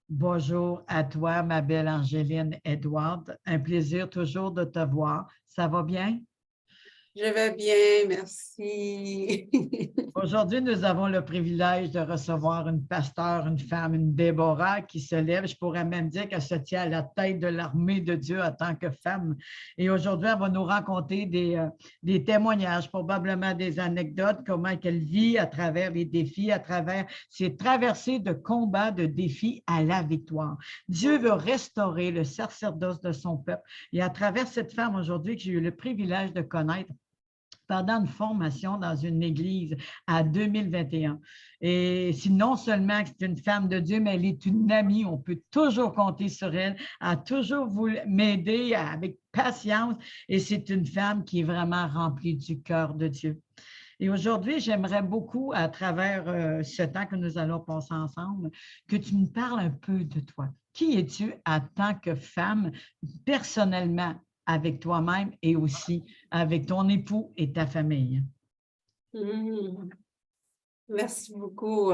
Bonjour à toi, ma belle Angéline Edward. Un plaisir toujours de te voir. Ça va bien? Je vais bien, merci. Aujourd'hui, nous avons le privilège de recevoir une pasteure, une femme, une Déborah qui se lève. Je pourrais même dire qu'elle se tient à la tête de l'armée de Dieu en tant que femme. Et aujourd'hui, elle va nous raconter des témoignages, probablement des anecdotes, comment elle vit à travers les défis, à travers ses traversées de combats, de défis à la victoire. Dieu veut restaurer le sacerdoce de son peuple. Et à travers cette femme aujourd'hui que j'ai eu le privilège de connaître, pendant une formation dans une église à 2021. Et si non seulement c'est une femme de Dieu, mais elle est une amie, on peut toujours compter sur elle, elle a toujours voulu m'aider avec patience et c'est une femme qui est vraiment remplie du cœur de Dieu. Et aujourd'hui, j'aimerais beaucoup, à travers ce temps que nous allons passer ensemble, que tu me parles un peu de toi. Qui es-tu en tant que femme, personnellement, avec toi-même et aussi avec ton époux et ta famille? Mm. Merci beaucoup,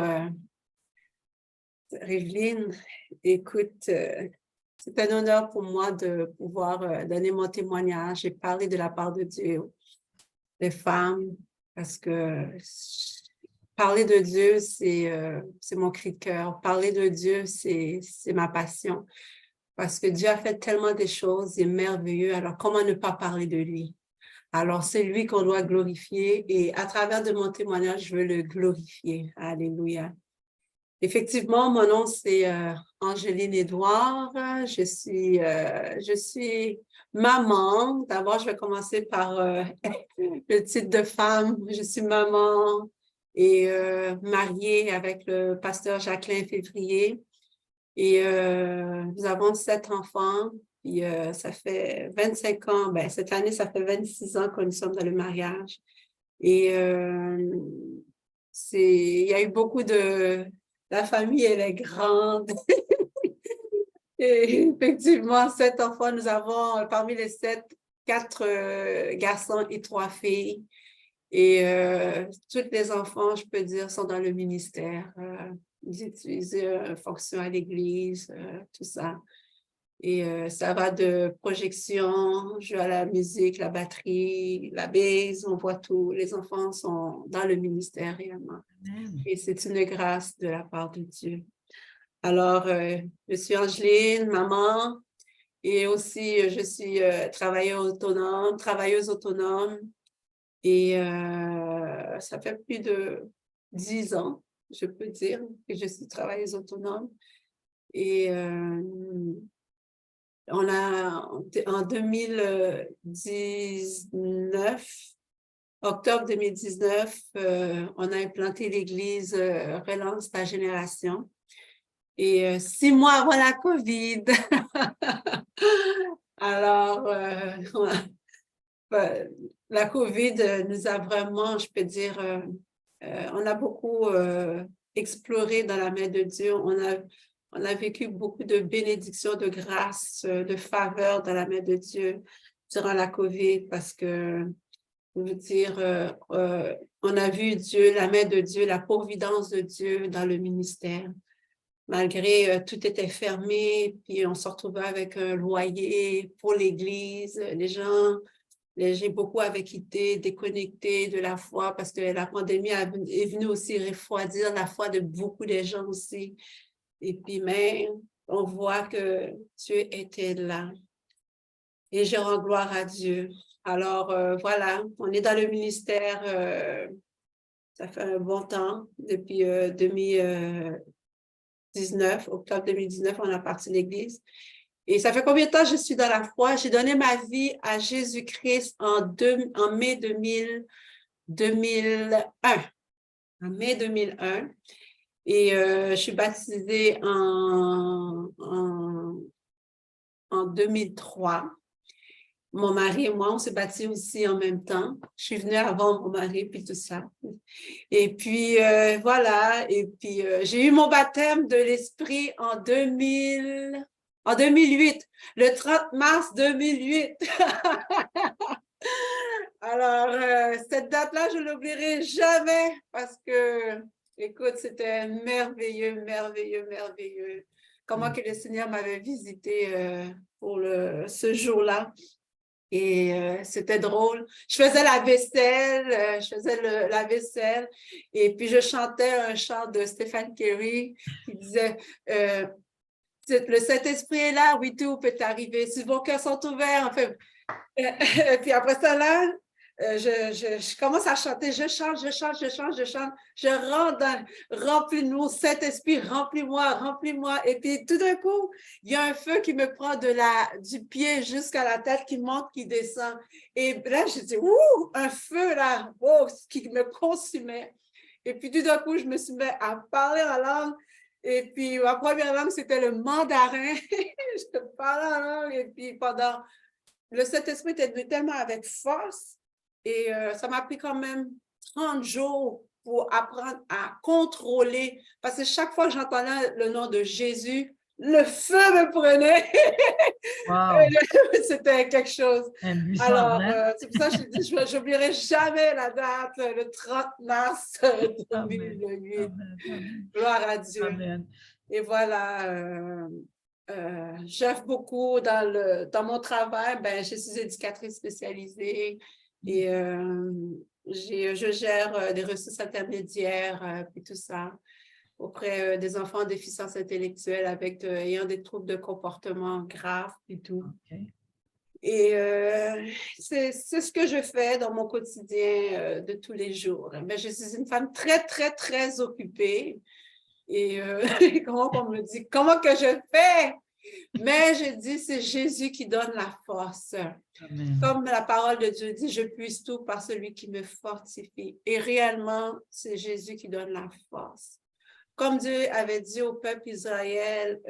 Rivelyne. Écoute, c'est un honneur pour moi de pouvoir donner mon témoignage et parler de la part de Dieu des femmes, parce que parler de Dieu, c'est mon cri de cœur. Parler de Dieu, c'est ma passion, parce que Dieu a fait tellement de choses, il est merveilleux. Alors, comment ne pas parler de lui? Alors, c'est lui qu'on doit glorifier et à travers de mon témoignage, je veux le glorifier. Alléluia. Effectivement, mon nom, c'est Angéline Edouard. Je suis maman. D'abord, je vais commencer par le titre de femme. Je suis maman et mariée avec le pasteur Jacqueline Février. Et nous avons 7 enfants. Puis ça fait 25 ans, ben, cette année, ça fait 26 ans que nous sommes dans le mariage. Et il y a eu beaucoup de... La famille, elle est grande. Et effectivement, 7 enfants, nous avons parmi les 7, 4 garçons et 3 filles. Et tous les enfants, je peux dire, sont dans le ministère. Ils utilisent fonction à l'église, tout ça. Et ça va de projection, jeu à la musique, la batterie, la base, on voit tout. Les enfants sont dans le ministère réellement. Amen. Et c'est une grâce de la part de Dieu. Alors, je suis Angeline, maman, et aussi je suis travailleuse autonome. Et ça fait plus de 10 ans, je peux dire, que je suis travailleuse autonome. Et on a, en 2019, octobre 2019, on a implanté l'église Relance ta génération. Et 6 mois avant la COVID. Alors, la COVID nous a vraiment, je peux dire, on a beaucoup exploré dans la main de Dieu. On a vécu beaucoup de bénédictions, de grâce, de faveur dans la main de Dieu durant la COVID parce que, je veux dire, on a vu Dieu, la main de Dieu, la providence de Dieu dans le ministère. Malgré tout était fermé, puis on se retrouvait avec un loyer pour l'église. Les gens beaucoup avaient quitté, déconnecté de la foi parce que la pandémie est venue aussi refroidir la foi de beaucoup de gens aussi. Et puis, mais on voit que Dieu était là. Et je rends gloire à Dieu. Alors, voilà, on est dans le ministère, ça fait un bon temps, depuis 2019, octobre 2019, on a parti l'église. Et ça fait combien de temps je suis dans la foi? J'ai donné ma vie à Jésus-Christ en mai 2001. En mai 2001. Et je suis baptisée en 2003. Mon mari et moi, on s'est baptisés aussi en même temps. Je suis venue avant mon mari, puis tout ça. Et puis, voilà. Et puis, j'ai eu mon baptême de l'Esprit en 2008, le 30 mars 2008. Alors, cette date-là, je ne l'oublierai jamais parce que, écoute, c'était merveilleux, merveilleux, merveilleux. comment que le Seigneur m'avait visité pour ce jour-là. Et c'était drôle. Je faisais la vaisselle, la vaisselle, et puis je chantais un chant de Stephen Curry qui disait le Saint-Esprit est là, oui, tout peut arriver. Si vos cœurs sont ouverts, enfin. Et puis après ça, là, je commence à chanter, je chante. Je rentre dans, remplis-nous, Saint-Esprit, remplis-moi. Et puis tout d'un coup, il y a un feu qui me prend du pied jusqu'à la tête, qui monte, qui descend. Et là, je dis, ouh, un feu là, oh, qui me consumait. Et puis tout d'un coup, je me suis mis à parler en langue. Et puis ma première langue, c'était le mandarin. Je parlais en langue. Et puis le Saint-Esprit était venu tellement avec force. Et ça m'a pris quand même 30 jours pour apprendre à contrôler. Parce que chaque fois que j'entendais le nom de Jésus, le feu me prenait. Wow. C'était quelque chose. Alors, c'est pour ça que je dis, je n'oublierai jamais la date, le 30 mars 2008. Gloire à Dieu. Amen. Et voilà, j'œuvre beaucoup dans mon travail. Ben, je suis éducatrice spécialisée et je gère des ressources intermédiaires et tout ça auprès des enfants en déficience intellectuelle ayant des troubles de comportement graves et tout. Okay. Et c'est ce que je fais dans mon quotidien de tous les jours. Ben, je suis une femme très, très, très occupée. Et comment on me dit, comment que je fais? Mais je dis, c'est Jésus qui donne la force. Amen. Comme la parole de Dieu dit, je puisse tout par celui qui me fortifie. Et réellement, c'est Jésus qui donne la force. Comme Dieu avait dit au peuple Israël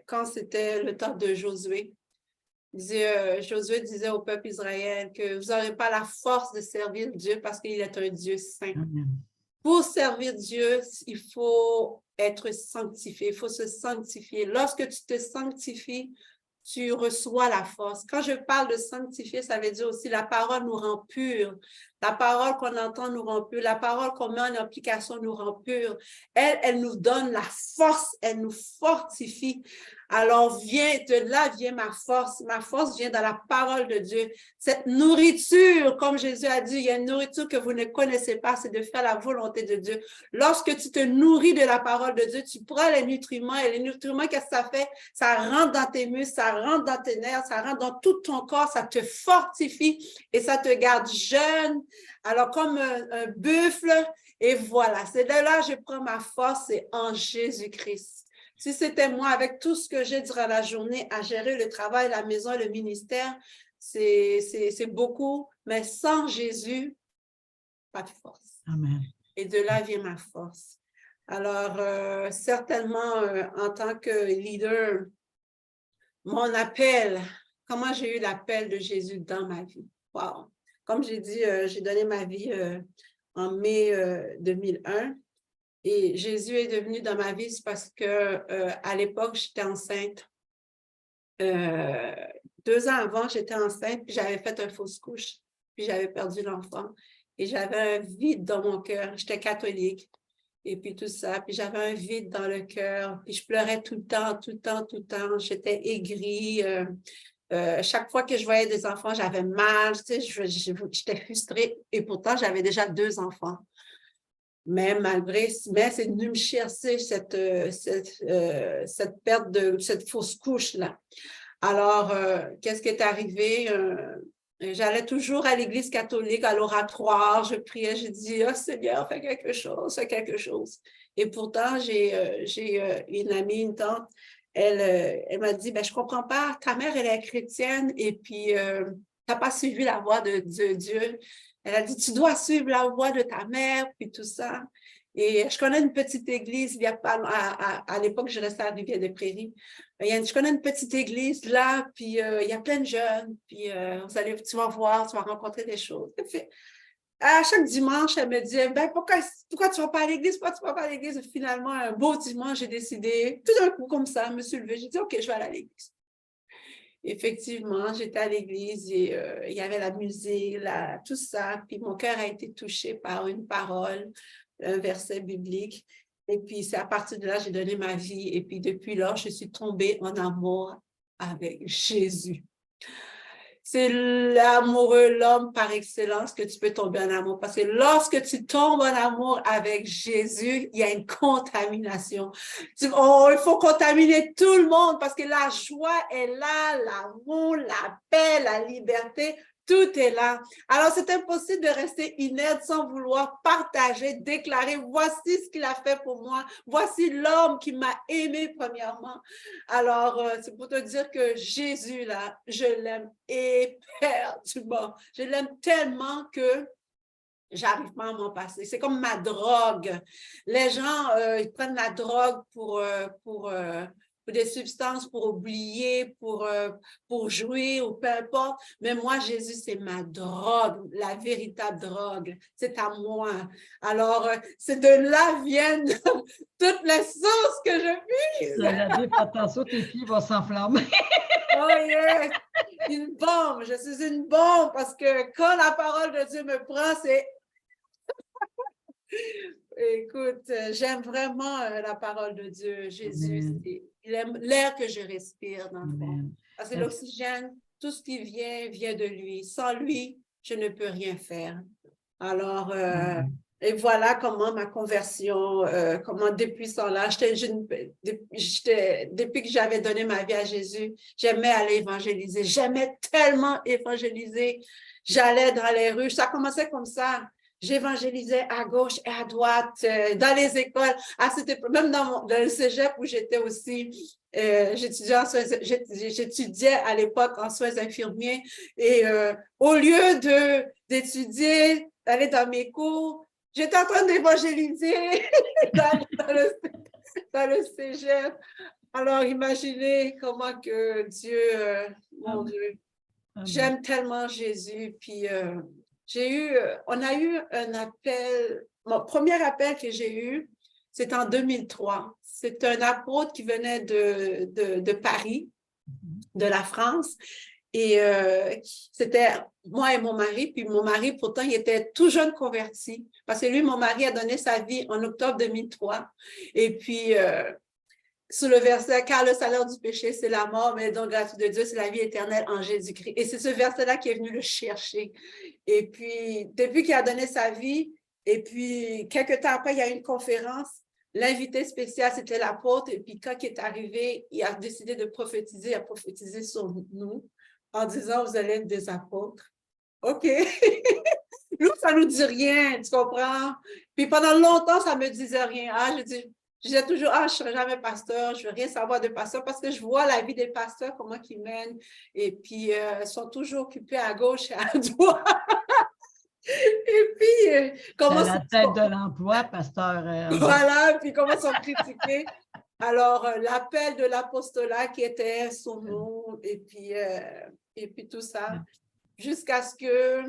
quand c'était le temps de Josué, Josué disait au peuple Israël que vous n'aurez pas la force de servir Dieu parce qu'il est un Dieu saint. Amen. Pour servir Dieu, il faut être sanctifié, il faut se sanctifier. Lorsque tu te sanctifies, tu reçois la force. Quand je parle de sanctifier, ça veut dire aussi la parole nous rend purs. La parole qu'on entend nous rend purs. La parole qu'on met en application nous rend purs. Elle nous donne la force, elle nous fortifie. Alors, de là vient ma force. Ma force vient dans la parole de Dieu. Cette nourriture, comme Jésus a dit, il y a une nourriture que vous ne connaissez pas, c'est de faire la volonté de Dieu. Lorsque tu te nourris de la parole de Dieu, tu prends les nutriments et les nutriments, qu'est-ce que ça fait? Ça rentre dans tes muscles, ça rentre dans tes nerfs, ça rentre dans tout ton corps, ça te fortifie et ça te garde jeune. Alors, comme un buffle, et voilà, c'est de là que je prends ma force, c'est en Jésus-Christ. Si c'était moi, avec tout ce que j'ai durant la journée à gérer le travail, la maison, le ministère, c'est beaucoup, mais sans Jésus, pas de force. Amen. Et de là vient ma force. Alors, certainement, en tant que leader, mon appel, comment j'ai eu l'appel de Jésus dans ma vie? Wow! Comme j'ai dit, j'ai donné ma vie en mai 2001. Et Jésus est devenu dans ma vie parce que à l'époque, j'étais enceinte. 2 ans avant, j'étais enceinte, puis j'avais fait une fausse couche, puis j'avais perdu l'enfant. Et j'avais un vide dans mon cœur. J'étais catholique. Et puis tout ça. Puis j'avais un vide dans le cœur. Puis je pleurais tout le temps. J'étais aigrie. Chaque fois que je voyais des enfants, j'avais mal. Tu sais, j'étais frustrée. Et pourtant, j'avais déjà 2 enfants. Mais c'est venu me chercher cette perte cette fausse couche-là. Alors, qu'est-ce qui est arrivé? J'allais toujours à l'église catholique, à l'oratoire, je priais, je dis, oh Seigneur, fais quelque chose. Et pourtant, j'ai une amie, une tante, elle m'a dit, ben, je comprends pas, ta mère, elle est chrétienne et puis tu n'as pas suivi la voie de Dieu. Elle a dit, tu dois suivre la voie de ta mère, puis tout ça. Et je connais une petite église, il y a pas, à l'époque, je restais à Rivière-des-Prairies. Je connais une petite église là, puis il y a plein de jeunes, puis tu vas voir, tu vas rencontrer des choses. Et puis, à chaque dimanche, elle me dit, ben, pourquoi tu ne vas pas à l'église? Pourquoi tu ne vas pas à l'église? Et finalement, un beau dimanche, j'ai décidé, tout d'un coup, comme ça, je me suis levée, j'ai dit, OK, je vais aller à l'église. Effectivement, j'étais à l'église et il y avait la musique, tout ça. Puis mon cœur a été touché par une parole, un verset biblique. Et puis, c'est à partir de là, j'ai donné ma vie. Et puis, depuis là, je suis tombée en amour avec Jésus. C'est l'amoureux, l'homme par excellence que tu peux tomber en amour. Parce que lorsque tu tombes en amour avec Jésus, il y a une contamination. Il faut contaminer tout le monde parce que la joie est là, l'amour, la paix, la liberté. Tout est là. Alors, c'est impossible de rester inerte sans vouloir partager, déclarer, voici ce qu'il a fait pour moi. Voici l'homme qui m'a aimé premièrement. Alors, c'est pour te dire que Jésus, là, je l'aime éperdument. Je l'aime tellement que j'arrive pas à m'en passer. C'est comme ma drogue. Les gens, ils prennent la drogue pour des substances, pour oublier, pour jouer ou peu importe. Mais moi, Jésus, c'est ma drogue, la véritable drogue. C'est à moi. Alors, c'est de là viennent toutes les sources que je vis. Fais attention, tes pieds vont s'enflammer. Oh yes! Une bombe. Je suis une bombe parce que quand la parole de Dieu me prend, c'est... Écoute, j'aime vraiment la parole de Dieu. Jésus, il aime l'air que je respire dans le fond. Parce que l'oxygène, tout ce qui vient de lui. Sans lui, je ne peux rien faire. Alors, et voilà comment ma conversion, comment depuis ce temps-là, depuis que j'avais donné ma vie à Jésus, j'aimais aller évangéliser. J'aimais tellement évangéliser. J'allais dans les rues. Ça commençait comme ça. J'évangélisais à gauche et à droite, dans les écoles, même dans le cégep où j'étais aussi, j'étudiais à l'époque en soins infirmiers et au lieu d'étudier, d'aller dans mes cours, j'étais en train d'évangéliser dans le cégep. Alors, imaginez comment que Dieu, mon Dieu, j'aime tellement Jésus, puis... on a eu un appel, mon premier appel que j'ai eu, c'est en 2003. C'est un apôtre qui venait de Paris, de la France, et c'était moi et mon mari, puis mon mari, pourtant, il était tout jeune converti, parce que lui, mon mari a donné sa vie en octobre 2003, et puis... sous le verset, car le salaire du péché, c'est la mort, mais le don gratuit de Dieu, c'est la vie éternelle en Jésus-Christ. Et c'est ce verset-là qui est venu le chercher. Et puis, depuis qu'il a donné sa vie, et puis, quelques temps après, il y a eu une conférence. L'invité spécial, c'était l'apôtre. Et puis, quand il est arrivé, il a décidé de prophétiser, il a prophétisé sur nous en disant, vous allez être des apôtres. OK. Nous, ça ne nous dit rien, tu comprends? Puis, pendant longtemps, ça ne me disait rien. Ah, je disais toujours, je ne serai jamais pasteur, je ne veux rien savoir de pasteur parce que je vois la vie des pasteurs, comment ils mènent. Et puis, ils sont toujours occupés à gauche et à droite. Et puis, comment... C'est la tête de l'emploi, pasteur. Voilà, puis comment sont critiqués. Alors, l'appel de l'apostolat qui était son nom, et puis tout ça, jusqu'à ce que,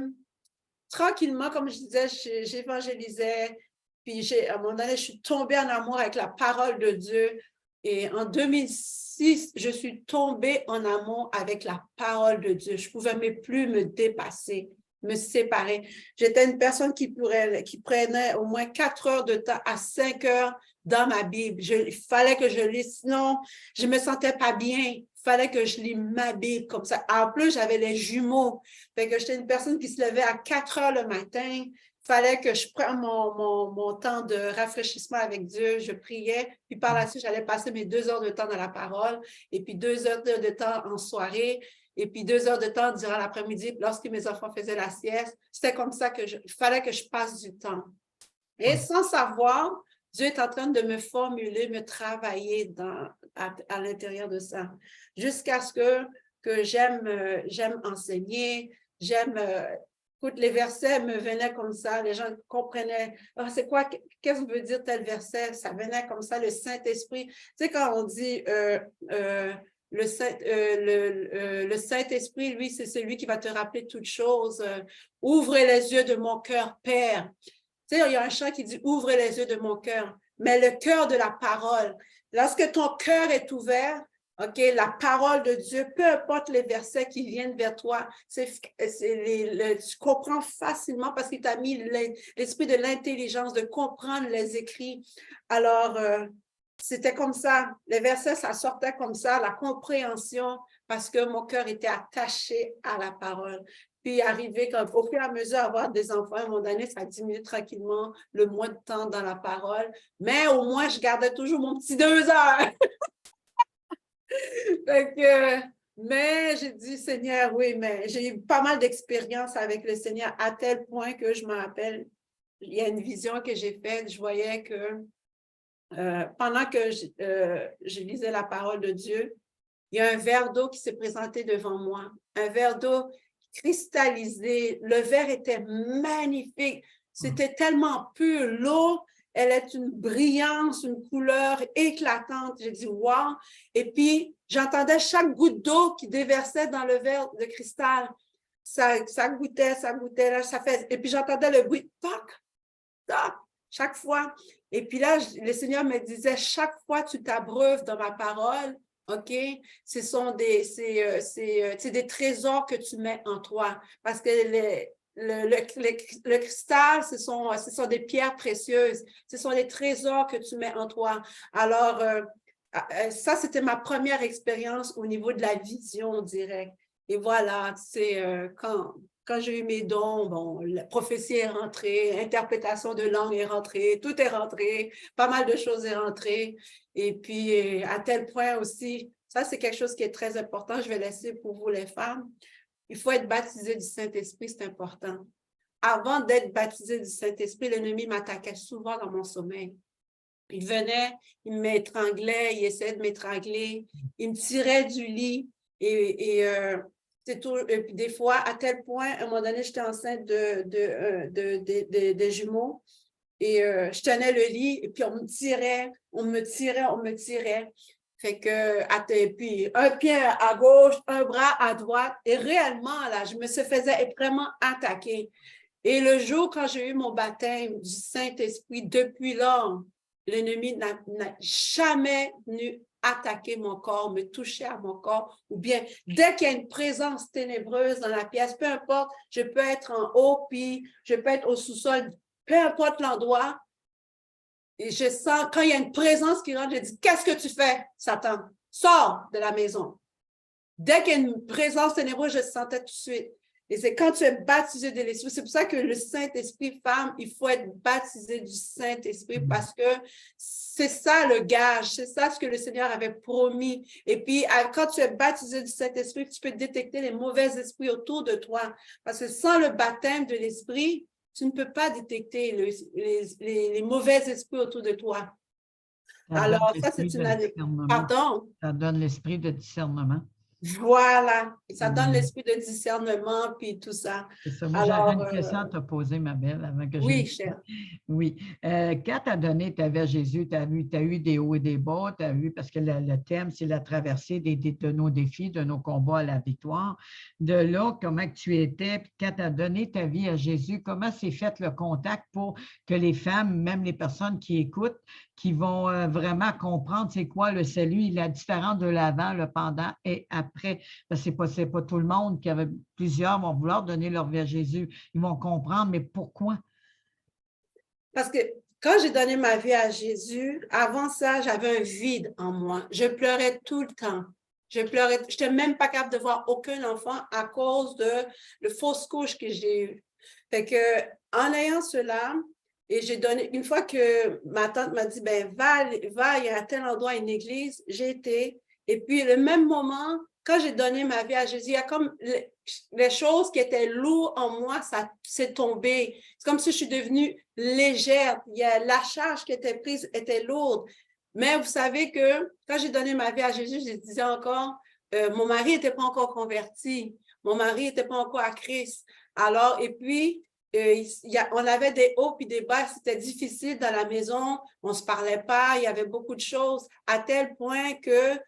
tranquillement, comme je disais, j'évangélisais. Puis, à un moment donné, je suis tombée en amour avec la parole de Dieu. Et en 2006, je suis tombée en amour avec la parole de Dieu. Je ne pouvais même plus me dépasser, me séparer. J'étais une personne qui prenait au moins 4 heures de temps à 5 heures dans ma Bible. Il fallait que je lise, sinon je ne me sentais pas bien. Il fallait que je lis ma Bible comme ça. En plus, j'avais les jumeaux. Fait que j'étais une personne qui se levait à 4 heures le matin. Il fallait que je prenne mon temps de rafraîchissement avec Dieu. Je priais. Puis par la suite, j'allais passer mes 2 heures de temps dans la parole. Et puis 2 heures de temps en soirée. Et puis 2 heures de temps durant l'après-midi, lorsque mes enfants faisaient la sieste. C'était comme ça il fallait que je passe du temps. Et sans savoir, Dieu est en train de me formuler, me travailler à l'intérieur de ça. Jusqu'à ce que j'aime enseigner, écoute, les versets me venaient comme ça, les gens comprenaient, c'est quoi, qu'est-ce que veut dire tel verset? Ça venait comme ça, le Saint-Esprit. Tu sais, quand on dit le Saint-Esprit, lui, c'est celui qui va te rappeler toutes choses. Ouvrez les yeux de mon cœur, Père. Tu sais, il y a un chant qui dit « Ouvrez les yeux de mon cœur », mais le cœur de la parole. Lorsque ton cœur est ouvert, OK, la parole de Dieu, peu importe les versets qui viennent vers toi, tu comprends facilement parce qu'il t'a mis l'esprit de l'intelligence de comprendre les écrits. Alors, c'était comme ça. Les versets, ça sortait comme ça, la compréhension, parce que mon cœur était attaché à la parole. Puis arrivé, au fur et à mesure d'avoir des enfants, à un moment donné, ça diminue tranquillement le moins de temps dans la parole. Mais au moins, je gardais toujours mon petit 2 heures. Mais j'ai dit, Seigneur, oui, mais j'ai eu pas mal d'expérience avec le Seigneur à tel point que je me rappelle, il y a une vision que j'ai faite, je voyais que pendant que je lisais la parole de Dieu, il y a un verre d'eau qui s'est présenté devant moi, un verre d'eau cristallisé, le verre était magnifique, c'était tellement pur, l'eau, elle est une brillance, une couleur éclatante. J'ai dit, wow! Et puis, j'entendais chaque goutte d'eau qui déversait dans le verre de cristal. Ça goûtait, là, ça fait... Et puis, j'entendais le bruit, toc, toc, chaque fois. Et puis là, le Seigneur me disait, chaque fois tu t'abreuves dans ma parole, OK, c'est des trésors que tu mets en toi. Parce que le cristal, ce sont des pierres précieuses. Ce sont des trésors que tu mets en toi. Alors, ça, c'était ma première expérience au niveau de la vision directe. Et voilà, c'est quand j'ai eu mes dons, bon, la prophétie est rentrée, interprétation de langue est rentrée, tout est rentré, pas mal de choses est rentré. Et puis, à tel point aussi, ça, c'est quelque chose qui est très important. Je vais laisser pour vous les femmes. Il faut être baptisé du Saint-Esprit, c'est important. Avant d'être baptisé du Saint-Esprit, l'ennemi m'attaquait souvent dans mon sommeil. Il venait, il m'étranglait, il essayait de m'étrangler, il me tirait du lit c'est tout. Et puis des fois, à tel point, à un moment donné, j'étais enceinte de jumeaux et je tenais le lit et puis on me tirait. Fait que, puis un pied à gauche, un bras à droite et réellement, là, je me faisais vraiment attaquer. Et le jour quand j'ai eu mon baptême du Saint-Esprit, depuis là, l'ennemi n'a jamais venu attaquer mon corps, me toucher à mon corps, ou bien dès qu'il y a une présence ténébreuse dans la pièce, peu importe, je peux être en haut, puis je peux être au sous-sol, peu importe l'endroit, et je sens, quand il y a une présence qui rentre, je dis, qu'est-ce que tu fais, Satan? Sors de la maison. Dès qu'il y a une présence ténébreuse, je sentais tout de suite. Et c'est quand tu es baptisé de l'Esprit, c'est pour ça que le Saint-Esprit, femme, il faut être baptisé du Saint-Esprit parce que c'est ça le gage, c'est ça ce que le Seigneur avait promis. Et puis, quand tu es baptisé du Saint-Esprit, tu peux détecter les mauvais esprits autour de toi. Parce que sans le baptême de l'Esprit, tu ne peux pas détecter les mauvais esprits autour de toi. Alors, ça, c'est une année. Pardon? Ça donne l'esprit de discernement. Voilà, ça donne l'esprit de discernement, puis tout ça. C'est ça. Moi, j'avais une question à te poser, ma belle, avant que oui, chère. Oui. Quand tu as donné ta vie à Jésus, tu as eu des hauts et des bas, tu as eu, parce que le thème, c'est la traversée de nos défis, de nos combats à la victoire. De là, comment tu étais, puis quand tu as donné ta vie à Jésus, comment s'est fait le contact pour que les femmes, même les personnes qui écoutent, qui vont vraiment comprendre c'est quoi le salut, la différence de l'avant, le pendant et après. Parce que ce n'est pas tout le monde qui avait, plusieurs vont vouloir donner leur vie à Jésus. Ils vont comprendre, mais pourquoi? Parce que quand j'ai donné ma vie à Jésus, avant ça, j'avais un vide en moi. Je pleurais tout le temps. Je pleurais. Je n'étais même pas capable de voir aucun enfant à cause de le fausse couche que j'ai eu. Fait que, en ayant cela, et j'ai donné, une fois que ma tante m'a dit, ben, va, il y a à tel endroit une église, j'ai été. Et puis, le même moment, quand j'ai donné ma vie à Jésus, il y a comme les choses qui étaient lourdes en moi, ça s'est tombé. C'est comme si je suis devenue légère. La charge qui était prise était lourde. Mais vous savez que quand j'ai donné ma vie à Jésus, je disais encore, mon mari n'était pas encore converti. Mon mari n'était pas encore à Christ. Alors, et puis, on avait des hauts puis des bas, c'était difficile dans la maison, on ne se parlait pas, il y avait beaucoup de choses, à tel point que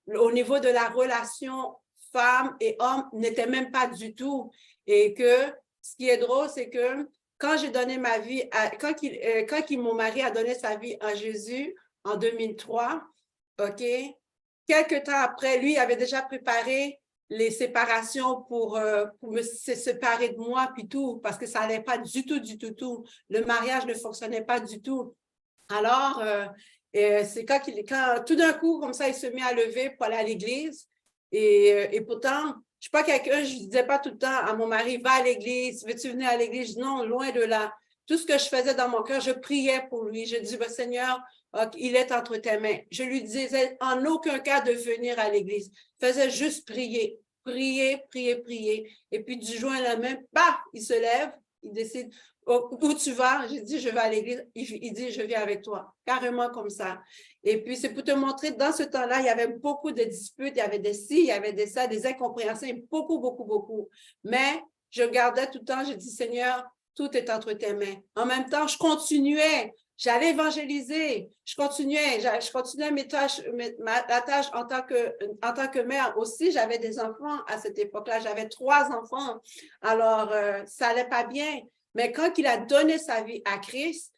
au niveau de la relation femme et homme n'était même pas du tout. Et que ce qui est drôle, c'est que quand j'ai donné ma vie, quand mon mari a donné sa vie à Jésus, en 2003, OK? Quelques temps après, lui avait déjà préparé les séparations pour me séparer de moi, puis tout, parce que ça n'allait pas du tout. Le mariage ne fonctionnait pas du tout. Alors, c'est quand tout d'un coup, comme ça, il se met à lever pour aller à l'église. Et pourtant, je ne suis pas quelqu'un, je ne disais pas tout le temps à mon mari, va à l'église, veux-tu venir à l'église? Je dis non, loin de là. Tout ce que je faisais dans mon cœur, je priais pour lui. Je dis, Seigneur, il est entre tes mains. Je lui disais en aucun cas de venir à l'église. Je faisais juste prier. Et puis du jour au lendemain, paf, il se lève, il décide, où tu vas? J'ai dit, je vais à l'église. Il dit, je viens avec toi. Carrément comme ça. Et puis, c'est pour te montrer, dans ce temps-là, il y avait beaucoup de disputes, il y avait des ci, il y avait des ça, des incompréhensions, beaucoup. Mais je gardais tout le temps, je dis, Seigneur, tout est entre tes mains. En même temps, je continuais. J'allais évangéliser, je continuais la tâche en tant que mère aussi. J'avais des enfants à cette époque-là, j'avais 3 enfants. Alors, ça n'allait pas bien. Mais quand il a donné sa vie à Christ,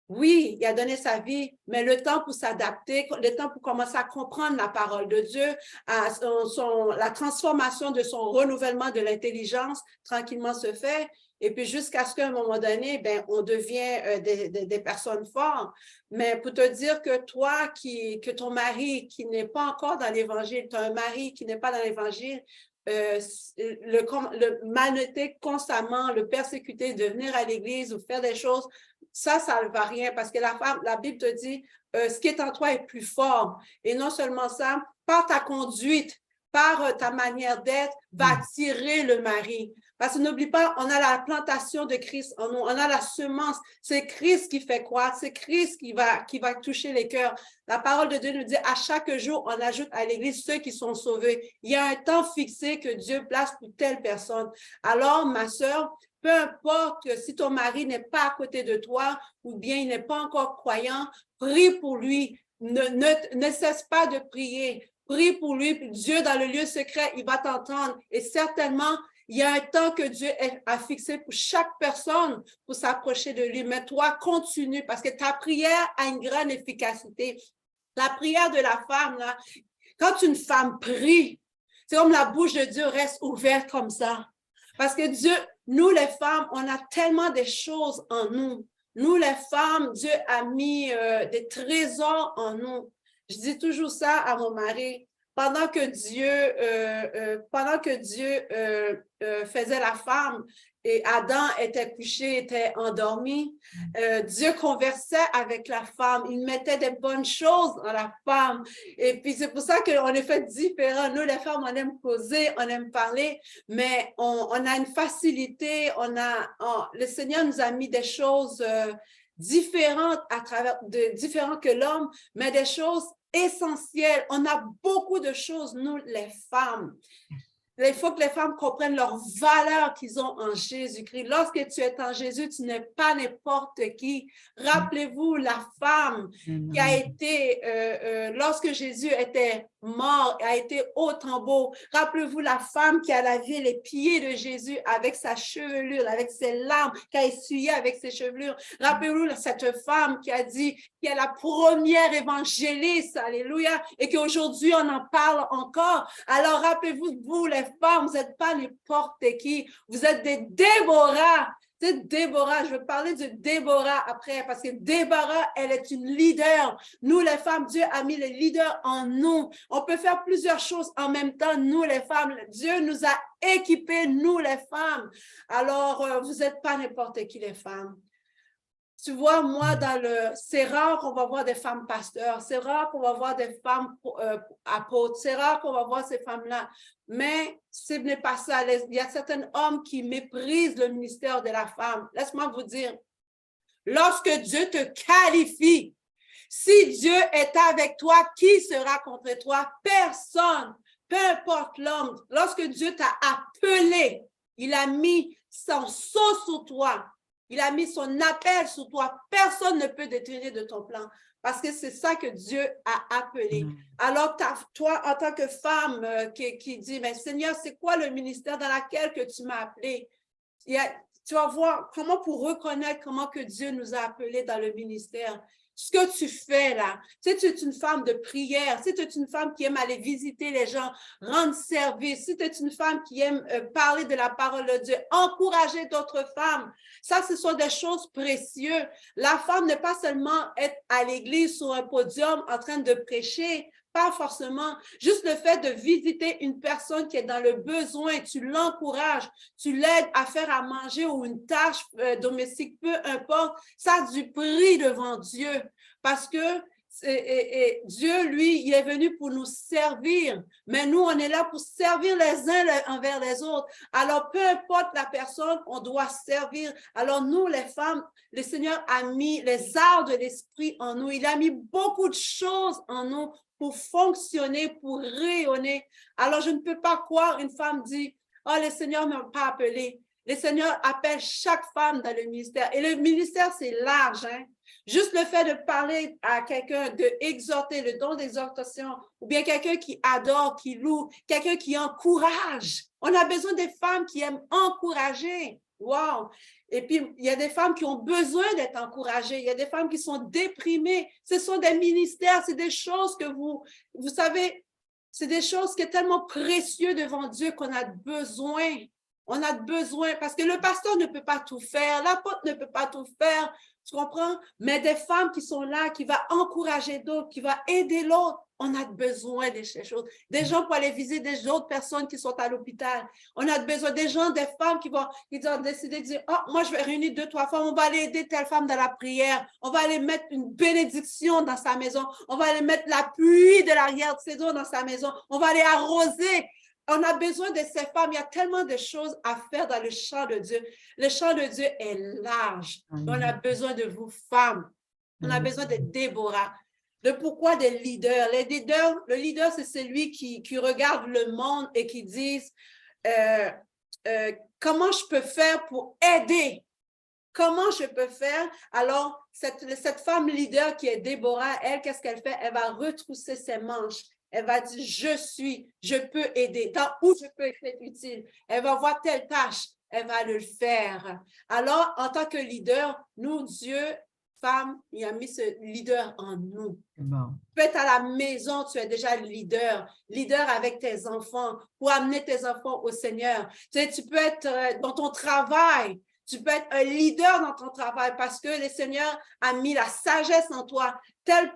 oui, il a donné sa vie, mais le temps pour s'adapter, le temps pour commencer à comprendre la parole de Dieu, la transformation de son renouvellement de l'intelligence tranquillement se fait. Et puis jusqu'à ce qu'à un moment donné, on devient des personnes fortes. Mais pour te dire que toi, que ton mari qui n'est pas encore dans l'Évangile, tu as un mari qui n'est pas dans l'Évangile, le malnoter constamment, le persécuter, de venir à l'église ou faire des choses, ça ne va rien parce que la Bible te dit, ce qui est en toi est plus fort. Et non seulement ça, par ta conduite, par ta manière d'être, va attirer le mari. Parce que n'oublie pas, on a la plantation de Christ en nous, on a la semence. C'est Christ qui fait croître, c'est Christ qui va toucher les cœurs. La parole de Dieu nous dit, à chaque jour, on ajoute à l'Église ceux qui sont sauvés. Il y a un temps fixé que Dieu place pour telle personne. Alors, ma sœur, peu importe si ton mari n'est pas à côté de toi ou bien il n'est pas encore croyant, prie pour lui. Ne cesse pas de prier. Prie pour lui. Dieu, dans le lieu secret, il va t'entendre. Et certainement, il y a un temps que Dieu a fixé pour chaque personne pour s'approcher de lui. Mais toi, continue parce que ta prière a une grande efficacité. La prière de la femme, là, quand une femme prie, c'est comme la bouche de Dieu reste ouverte comme ça. Parce que Dieu, nous les femmes, on a tellement de choses en nous. Nous les femmes, Dieu a mis des trésors en nous. Je dis toujours ça à mon mari. Pendant que Dieu faisait la femme et Adam était couché, était endormi, Dieu conversait avec la femme. Il mettait des bonnes choses dans la femme. Et puis, c'est pour ça qu'on est fait différents. Nous, les femmes, on aime causer, on aime parler, mais on a une facilité. Le Seigneur nous a mis des choses différentes différentes que l'homme, mais des choses essentielles. On a beaucoup de choses, nous, les femmes. Il faut que les femmes comprennent leur valeur qu'ils ont en Jésus-Christ. Lorsque tu es en Jésus, tu n'es pas n'importe qui. Rappelez-vous la femme qui a été, lorsque Jésus était mort, a été au tombeau. Rappelez-vous la femme qui a lavé les pieds de Jésus avec sa chevelure, avec ses larmes, qui a essuyé avec ses chevelures. Rappelez-vous cette femme qui a dit, qui est la première évangéliste, alléluia, et qu'aujourd'hui on en parle encore. Alors rappelez-vous, vous les femmes, vous n'êtes pas n'importe qui, vous êtes des Déborah. C'est Déborah, je vais parler de Déborah après, parce que Déborah, elle est une leader. Nous, les femmes, Dieu a mis les leaders en nous. On peut faire plusieurs choses en même temps, nous, les femmes. Dieu nous a équipés, nous, les femmes. Alors, vous n'êtes pas n'importe qui, les femmes. Tu vois, moi, c'est rare qu'on va voir des femmes pasteurs, c'est rare qu'on va voir des femmes apôtres, c'est rare qu'on va voir ces femmes-là. Mais ce n'est pas ça. Il y a certains hommes qui méprisent le ministère de la femme. Laisse-moi vous dire, lorsque Dieu te qualifie, si Dieu est avec toi, qui sera contre toi? Personne, peu importe l'homme. Lorsque Dieu t'a appelé, il a mis son sceau sur toi. Il a mis son appel sur toi. Personne ne peut détourner de ton plan parce que c'est ça que Dieu a appelé. Alors, toi, en tant que femme qui dit, mais Seigneur, c'est quoi le ministère dans lequel que tu m'as appelé? Tu vas voir comment pour reconnaître comment que Dieu nous a appelés dans le ministère. Ce que tu fais là, si tu es une femme de prière, si tu es une femme qui aime aller visiter les gens, rendre service, si tu es une femme qui aime parler de la parole de Dieu, encourager d'autres femmes, ça, ce sont des choses précieuses. La femme n'est pas seulement être à l'église sur un podium en train de prêcher, pas forcément. Juste le fait de visiter une personne qui est dans le besoin, tu l'encourages, tu l'aides à faire à manger ou une tâche domestique, peu importe, ça a du prix devant Dieu parce que Dieu, lui, il est venu pour nous servir, mais nous, on est là pour servir les uns envers les autres. Alors, peu importe la personne, on doit servir. Alors, nous, les femmes, le Seigneur a mis les arts de l'esprit en nous. Il a mis beaucoup de choses en nous pour fonctionner, pour rayonner. Alors, je ne peux pas croire, une femme dit, « Oh, le Seigneur ne m'a pas appelé. » Le Seigneur appelle chaque femme dans le ministère. Et le ministère, c'est large, hein? Juste le fait de parler à quelqu'un, d'exhorter, le don d'exhortation, ou bien quelqu'un qui adore, qui loue, quelqu'un qui encourage. On a besoin des femmes qui aiment encourager. Wow! Et puis, il y a des femmes qui ont besoin d'être encouragées. Il y a des femmes qui sont déprimées. Ce sont des ministères, c'est des choses que vous savez, c'est des choses qui sont tellement précieuses devant Dieu qu'on a besoin. On a besoin, parce que le pasteur ne peut pas tout faire, l'apôtre ne peut pas tout faire, tu comprends? Mais des femmes qui sont là, qui vont encourager d'autres, qui vont aider l'autre, on a besoin de ces choses. Des gens pour aller visiter des autres personnes qui sont à l'hôpital. On a besoin des gens, des femmes qui vont décider de dire, oh, moi je vais réunir 2, 3 femmes, on va aller aider telle femme dans la prière, on va aller mettre une bénédiction dans sa maison, on va aller mettre la pluie de l'arrière-saison dans sa maison, on va aller arroser. On a besoin de ces femmes. Il y a tellement de choses à faire dans le champ de Dieu. Le champ de Dieu est large. On a besoin de vous, femmes. On a besoin de Déborah. Le pourquoi des leaders. Le leader, c'est celui qui regarde le monde et qui dit comment je peux faire pour aider? Comment je peux faire? Alors, cette femme leader qui est Déborah, elle, qu'est-ce qu'elle fait? Elle va retrousser ses manches. Elle va dire, je peux aider. Dans où je peux être utile. Elle va voir telle tâche, elle va le faire. Alors, en tant que leader, nous, Dieu, femme, il a mis ce leader en nous. Bon. Tu peux être à la maison, tu es déjà leader avec tes enfants, pour amener tes enfants au Seigneur. Tu peux être dans ton travail. Tu peux être un leader dans ton travail parce que le Seigneur a mis la sagesse en toi.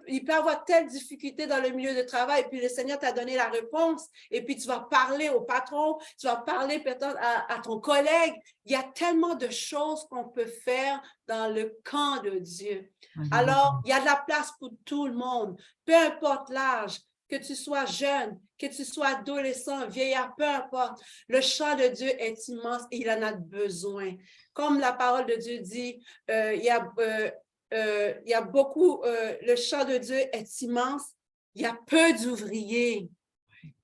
Il peut y avoir telle difficulté dans le milieu de travail et puis le Seigneur t'a donné la réponse et puis tu vas parler au patron, tu vas parler peut-être à ton collègue. Il y a tellement de choses qu'on peut faire dans le camp de Dieu. Alors, il y a de la place pour tout le monde, peu importe l'âge. Que tu sois jeune, que tu sois adolescent, vieillard, peu importe, le champ de Dieu est immense et il en a besoin. Comme la parole de Dieu dit, il y a beaucoup, le champ de Dieu est immense, il y a peu d'ouvriers.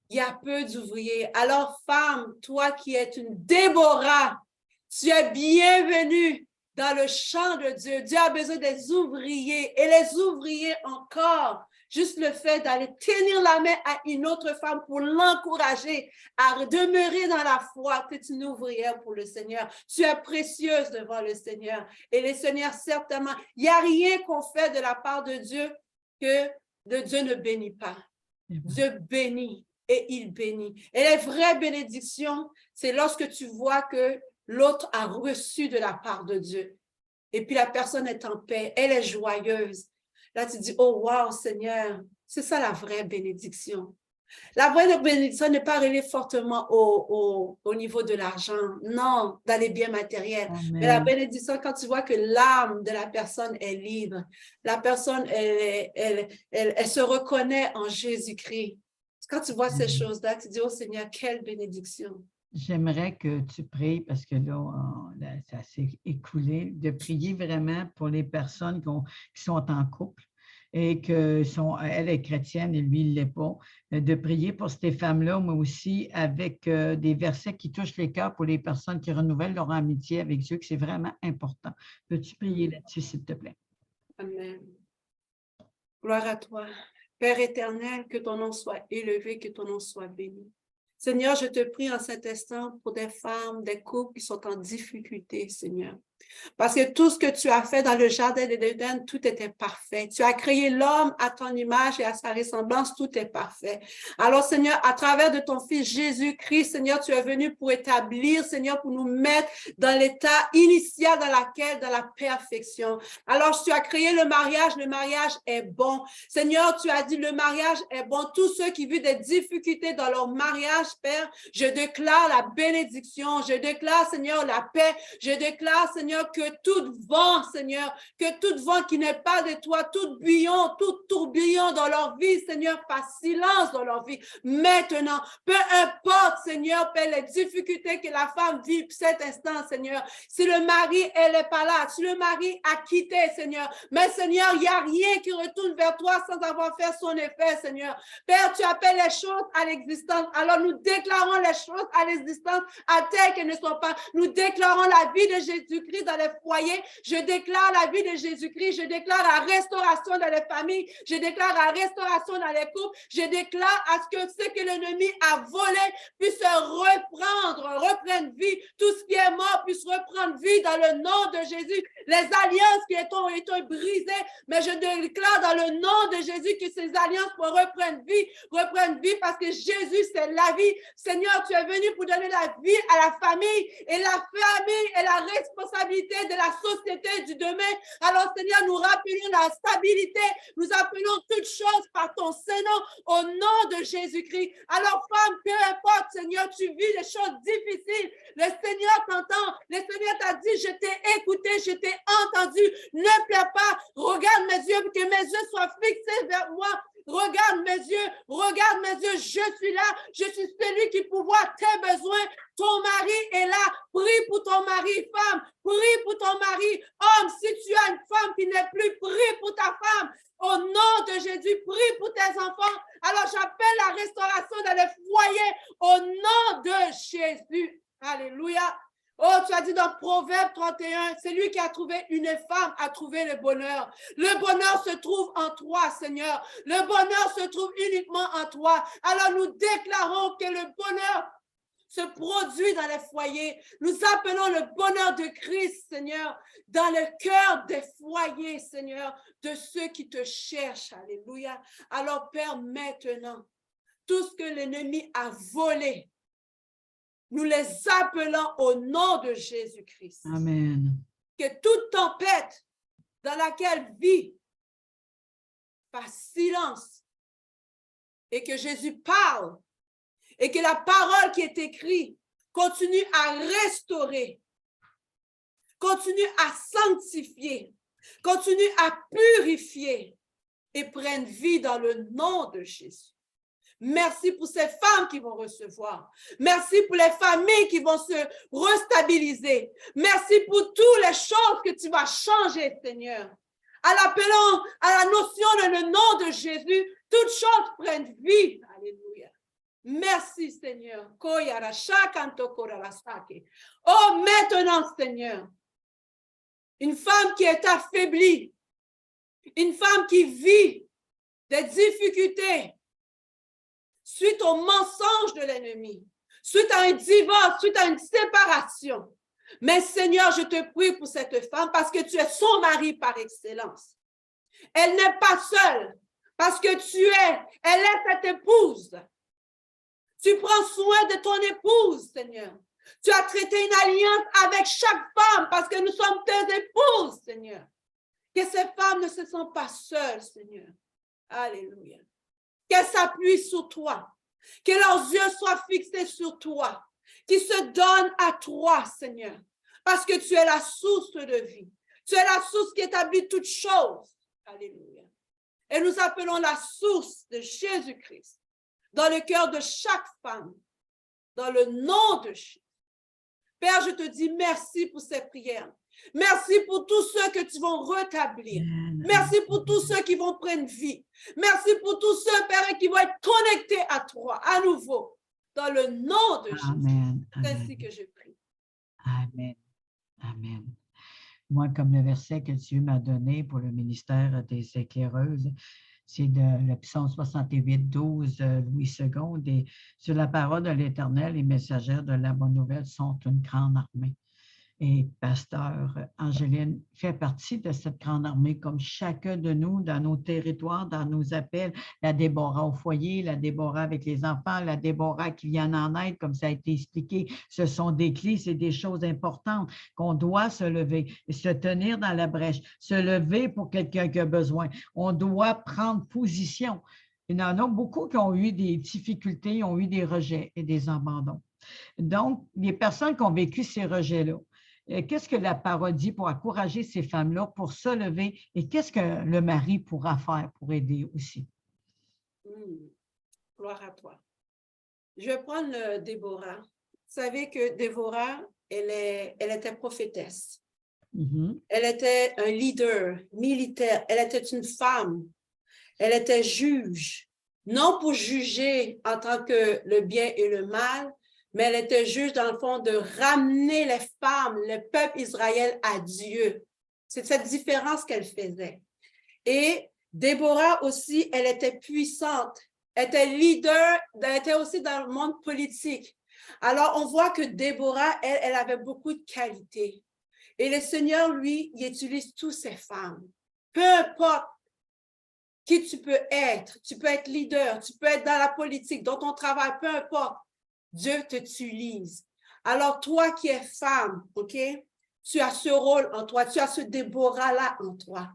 Il y a peu d'ouvriers. Alors, femme, toi qui es une Déborah, tu es bienvenue dans le champ de Dieu. Dieu a besoin des ouvriers et les ouvriers encore. Juste le fait d'aller tenir la main à une autre femme pour l'encourager à demeurer dans la foi, tu es une ouvrière pour le Seigneur. Tu es précieuse devant le Seigneur. Et le Seigneur, certainement, il n'y a rien qu'on fait de la part de Dieu que Dieu ne bénit pas. Dieu bénit et il bénit. Et les vraies bénédictions, c'est lorsque tu vois que l'autre a reçu de la part de Dieu. Et puis la personne est en paix, elle est joyeuse. Là, tu dis, oh, wow, Seigneur, c'est ça la vraie bénédiction. La vraie bénédiction n'est pas reliée fortement au niveau de l'argent, non, dans les biens matériels. Amen. Mais la bénédiction, quand tu vois que l'âme de la personne est libre, la personne, elle se reconnaît en Jésus-Christ. Quand tu vois ces choses-là, tu dis, oh Seigneur, quelle bénédiction. J'aimerais que tu pries, parce que là, ça s'est écoulé, de prier vraiment pour les personnes qui sont en couple et elle est chrétienne et lui, il ne l'est pas, de prier pour ces femmes-là, mais aussi avec des versets qui touchent les cœurs pour les personnes qui renouvellent leur amitié avec Dieu, que c'est vraiment important. Peux-tu prier là-dessus, s'il te plaît? Amen. Gloire à toi. Père éternel, que ton nom soit élevé, que ton nom soit béni. Seigneur, je te prie en cet instant pour des femmes, des couples qui sont en difficulté, Seigneur. Parce que tout ce que tu as fait dans le jardin d'Éden, tout était parfait. Tu as créé l'homme à ton image et à sa ressemblance, tout est parfait. Alors, Seigneur, à travers de ton Fils Jésus-Christ, Seigneur, tu es venu pour établir, Seigneur, pour nous mettre dans l'état initial dans la perfection. Alors, tu as créé le mariage est bon. Seigneur, tu as dit le mariage est bon. Tous ceux qui vivent des difficultés dans leur mariage, Père, je déclare la bénédiction, je déclare, Seigneur, la paix, je déclare, Seigneur, que tout vent, Seigneur, que tout vent qui n'est pas de toi, tout bouillon, tout tourbillon dans leur vie, Seigneur, fasse silence dans leur vie. Maintenant, peu importe, Seigneur, Père, les difficultés que la femme vit cet instant, Seigneur, si le mari, elle n'est pas là, si le mari a quitté, Seigneur, mais Seigneur, il n'y a rien qui retourne vers toi sans avoir fait son effet, Seigneur. Père, tu appelles les choses à l'existence, alors nous déclarons les choses à l'existence à telles qu'elles ne sont pas. Nous déclarons la vie de Jésus-Christ dans les foyers. Je déclare la vie de Jésus-Christ. Je déclare la restauration dans les familles. Je déclare la restauration dans les couples. Je déclare à ce que l'ennemi a volé puisse reprendre vie. Tout ce qui est mort puisse reprendre vie dans le nom de Jésus. Les alliances qui ont été brisées, mais je déclare dans le nom de Jésus que ces alliances vont reprendre vie parce que Jésus, c'est la vie. Seigneur, tu es venu pour donner la vie à la famille et la famille est la responsabilité de la société du demain. Alors, Seigneur, nous rappelons la stabilité, nous appelons toutes choses par ton Saint-Nom au nom de Jésus-Christ. Alors, femme, peu importe, Seigneur, tu vis des choses difficiles. Le Seigneur t'entend. Le Seigneur t'a dit, je t'ai écouté, je t'ai entendu. Ne pleure pas. Regarde mes yeux, que mes yeux soient fixés vers moi. Regarde mes yeux, je suis là, je suis celui qui pourvoit tes besoins. Ton mari est là, prie pour ton mari, femme, prie pour ton mari. Homme, si tu as une femme qui n'est plus, prie pour ta femme. Au nom de Jésus, prie pour tes enfants. Alors j'appelle la restauration dans les foyers au nom de Jésus. Alléluia. Oh, tu as dit dans Proverbe 31, c'est lui qui a trouvé une femme, a trouvé le bonheur. Le bonheur se trouve en toi, Seigneur. Le bonheur se trouve uniquement en toi. Alors nous déclarons que le bonheur se produit dans les foyers. Nous appelons le bonheur de Christ, Seigneur, dans le cœur des foyers, Seigneur, de ceux qui te cherchent. Alléluia. Alors, Père, maintenant, tout ce que l'ennemi a volé, nous les appelons au nom de Jésus-Christ. Amen. Que toute tempête dans laquelle vit fasse silence et que Jésus parle et que la parole qui est écrite continue à restaurer, continue à sanctifier, continue à purifier et prenne vie dans le nom de Jésus. Merci pour ces femmes qui vont recevoir. Merci pour les familles qui vont se restabiliser. Merci pour toutes les choses que tu vas changer, Seigneur. En l'appelant à la notion de le nom de Jésus, toutes choses prennent vie. Alléluia. Merci, Seigneur. Oh, maintenant, Seigneur, une femme qui est affaiblie, une femme qui vit des difficultés, suite au mensonge de l'ennemi, suite à un divorce, suite à une séparation. Mais Seigneur, je te prie pour cette femme parce que tu es son mari par excellence. Elle n'est pas seule parce que elle est cette épouse. Tu prends soin de ton épouse, Seigneur. Tu as traité une alliance avec chaque femme parce que nous sommes tes épouses, Seigneur. Que ces femmes ne se sentent pas seules, Seigneur. Alléluia. Qu'elles s'appuient sur toi, que leurs yeux soient fixés sur toi, qu'ils se donnent à toi, Seigneur, parce que tu es la source de vie. Tu es la source qui établit toutes choses. Alléluia. Et nous appelons la source de Jésus-Christ dans le cœur de chaque femme, dans le nom de Jésus. Père, je te dis merci pour ces prières. Merci pour tous ceux que tu vas rétablir. Merci pour tous ceux qui vont prendre vie. Merci pour tous ceux, Père, qui vont être connectés à toi à nouveau. Dans le nom de Jésus. C'est ainsi que je prie. Amen. Amen. Moi, comme le verset que Dieu m'a donné pour le ministère des éclaireuses, C'est le psaume 68, 12, Louis II. Et sur la parole de l'Éternel, les messagères de la bonne nouvelle sont une grande armée. Et pasteur Angéline fait partie de cette grande armée, comme chacun de nous, dans nos territoires, dans nos appels, la Déborah au foyer, la Déborah avec les enfants, la Déborah qui vient en aide, comme ça a été expliqué. Ce sont des clés, c'est des choses importantes qu'on doit se lever, se tenir dans la brèche, se lever pour quelqu'un qui a besoin. On doit prendre position. Il y en a beaucoup qui ont eu des difficultés, ont eu des rejets et des abandons. Donc, les personnes qui ont vécu ces rejets-là, qu'est-ce que la parole dit pour encourager ces femmes-là pour se lever et qu'est-ce que le mari pourra faire pour aider aussi? Gloire à toi. Je vais prendre Déborah. Vous savez que Déborah, elle était prophétesse. Elle était un leader militaire. Elle était une femme. Elle était juge. Non pour juger en tant que le bien et le mal, mais elle était juge dans le fond de ramener les femmes, le peuple Israël à Dieu. C'est cette différence qu'elle faisait. Et Déborah aussi, elle était puissante. Elle était leader, elle était aussi dans le monde politique. Alors, on voit que Déborah, elle avait beaucoup de qualités. Et le Seigneur, lui, il utilise toutes ces femmes. Peu importe qui tu peux être leader, tu peux être dans la politique, dans ton travail, peu importe. Dieu t'utilise. Alors, toi qui es femme, OK, tu as ce rôle en toi, tu as ce Déborah-là en toi.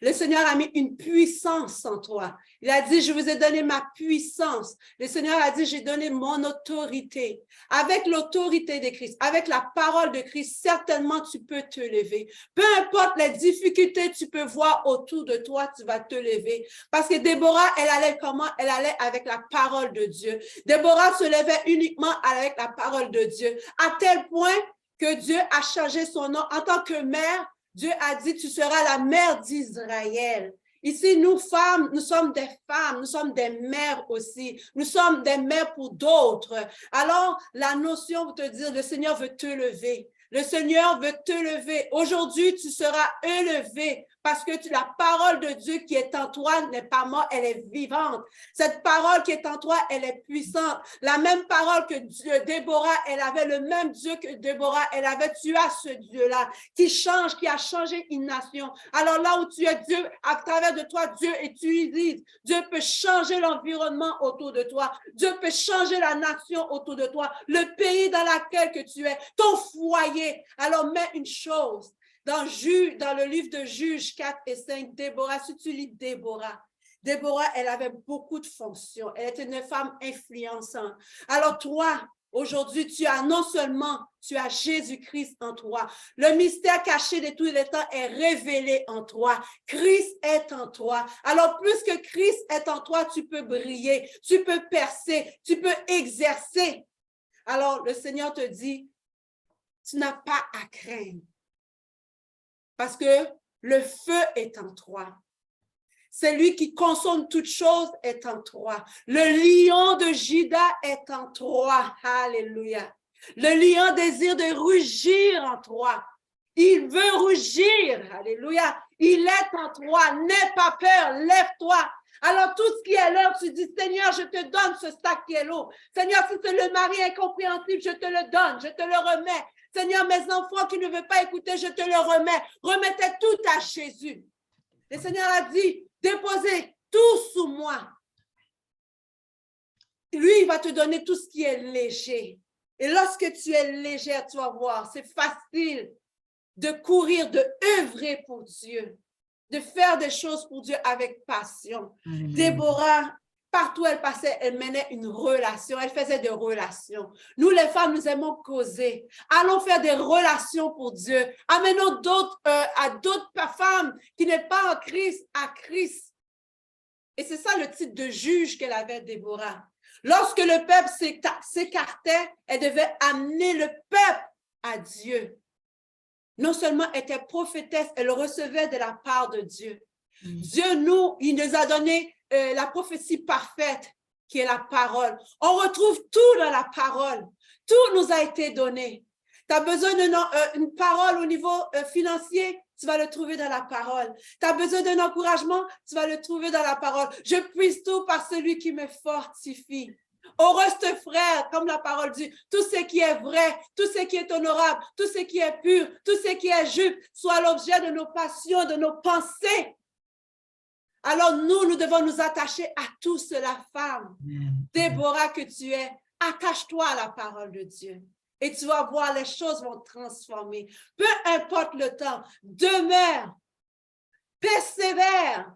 Le Seigneur a mis une puissance en toi. Il a dit, je vous ai donné ma puissance. Le Seigneur a dit, j'ai donné mon autorité. Avec l'autorité de Christ, avec la parole de Christ, certainement tu peux te lever. Peu importe les difficultés que tu peux voir autour de toi, tu vas te lever. Parce que Déborah, elle allait comment? Elle allait avec la parole de Dieu. Déborah se levait uniquement avec la parole de Dieu. À tel point que Dieu a changé son nom en tant que mère. Dieu a dit, tu seras la mère d'Israël. Ici, nous femmes, nous sommes des femmes, nous sommes des mères aussi. Nous sommes des mères pour d'autres. Alors, la notion veut te dire, le Seigneur veut te lever. Le Seigneur veut te lever. Aujourd'hui, tu seras élevé parce que la parole de Dieu qui est en toi n'est pas morte, elle est vivante. Cette parole qui est en toi, elle est puissante. La même parole que Déborah, elle avait le même Dieu que Déborah, elle avait. Tu as ce Dieu-là qui change, qui a changé une nation. Alors là où tu es, Dieu, à travers de toi, Dieu utilise. Dieu peut changer l'environnement autour de toi. Dieu peut changer la nation autour de toi, le pays dans lequel que tu es, ton foyer. Alors, mets une chose, dans le livre de Juges 4 et 5, Déborah, si tu lis Déborah, elle avait beaucoup de fonctions. Elle était une femme influençante. Alors, toi, aujourd'hui, tu as Jésus-Christ en toi. Le mystère caché de tous les temps est révélé en toi. Christ est en toi. Alors, plus que Christ est en toi, tu peux briller, tu peux percer, tu peux exercer. Alors, le Seigneur te dit, tu n'as pas à craindre parce que le feu est en toi. Celui qui consomme toutes choses est en toi. Le lion de Juda est en toi. Alléluia. Le lion désire de rugir en toi. Il veut rugir. Alléluia. Il est en toi. N'aie pas peur. Lève-toi. Alors, tout ce qui est l'heure, tu dis, Seigneur, je te donne ce sac qui est lourd. Seigneur, si c'est le mari incompréhensible, je te le donne. Je te le remets. Seigneur, mes enfants qui ne veulent pas écouter, je te le remets. Remettez tout à Jésus. Le Seigneur a dit, déposez tout sous moi. Lui, il va te donner tout ce qui est léger. Et lorsque tu es légère, tu vas voir, c'est facile de courir, de œuvrer pour Dieu, de faire des choses pour Dieu avec passion. Amen. Déborah, partout où elle passait, elle menait une relation, elle faisait des relations. Nous, les femmes, nous aimons causer. Allons faire des relations pour Dieu. Amenons à d'autres femmes qui n'est pas en Christ, à Christ. Et c'est ça le titre de juge qu'elle avait, Déborah. Lorsque le peuple s'écartait, elle devait amener le peuple à Dieu. Non seulement elle était prophétesse, elle recevait de la part de Dieu. Dieu, il nous a donné la prophétie parfaite qui est la parole. On retrouve tout dans la parole. Tout nous a été donné. Tu as besoin d'une parole au niveau financier, tu vas le trouver dans la parole. Tu as besoin d'un encouragement, tu vas le trouver dans la parole. Je puise tout par celui qui me fortifie. Au reste, frère, comme la parole dit, tout ce qui est vrai, tout ce qui est honorable, tout ce qui est pur, tout ce qui est juste, soit l'objet de nos passions, de nos pensées. Alors nous devons nous attacher à tout cela, femme. Déborah que tu es, attache-toi à la parole de Dieu. Et tu vas voir, les choses vont transformer. Peu importe le temps, demeure, persévère.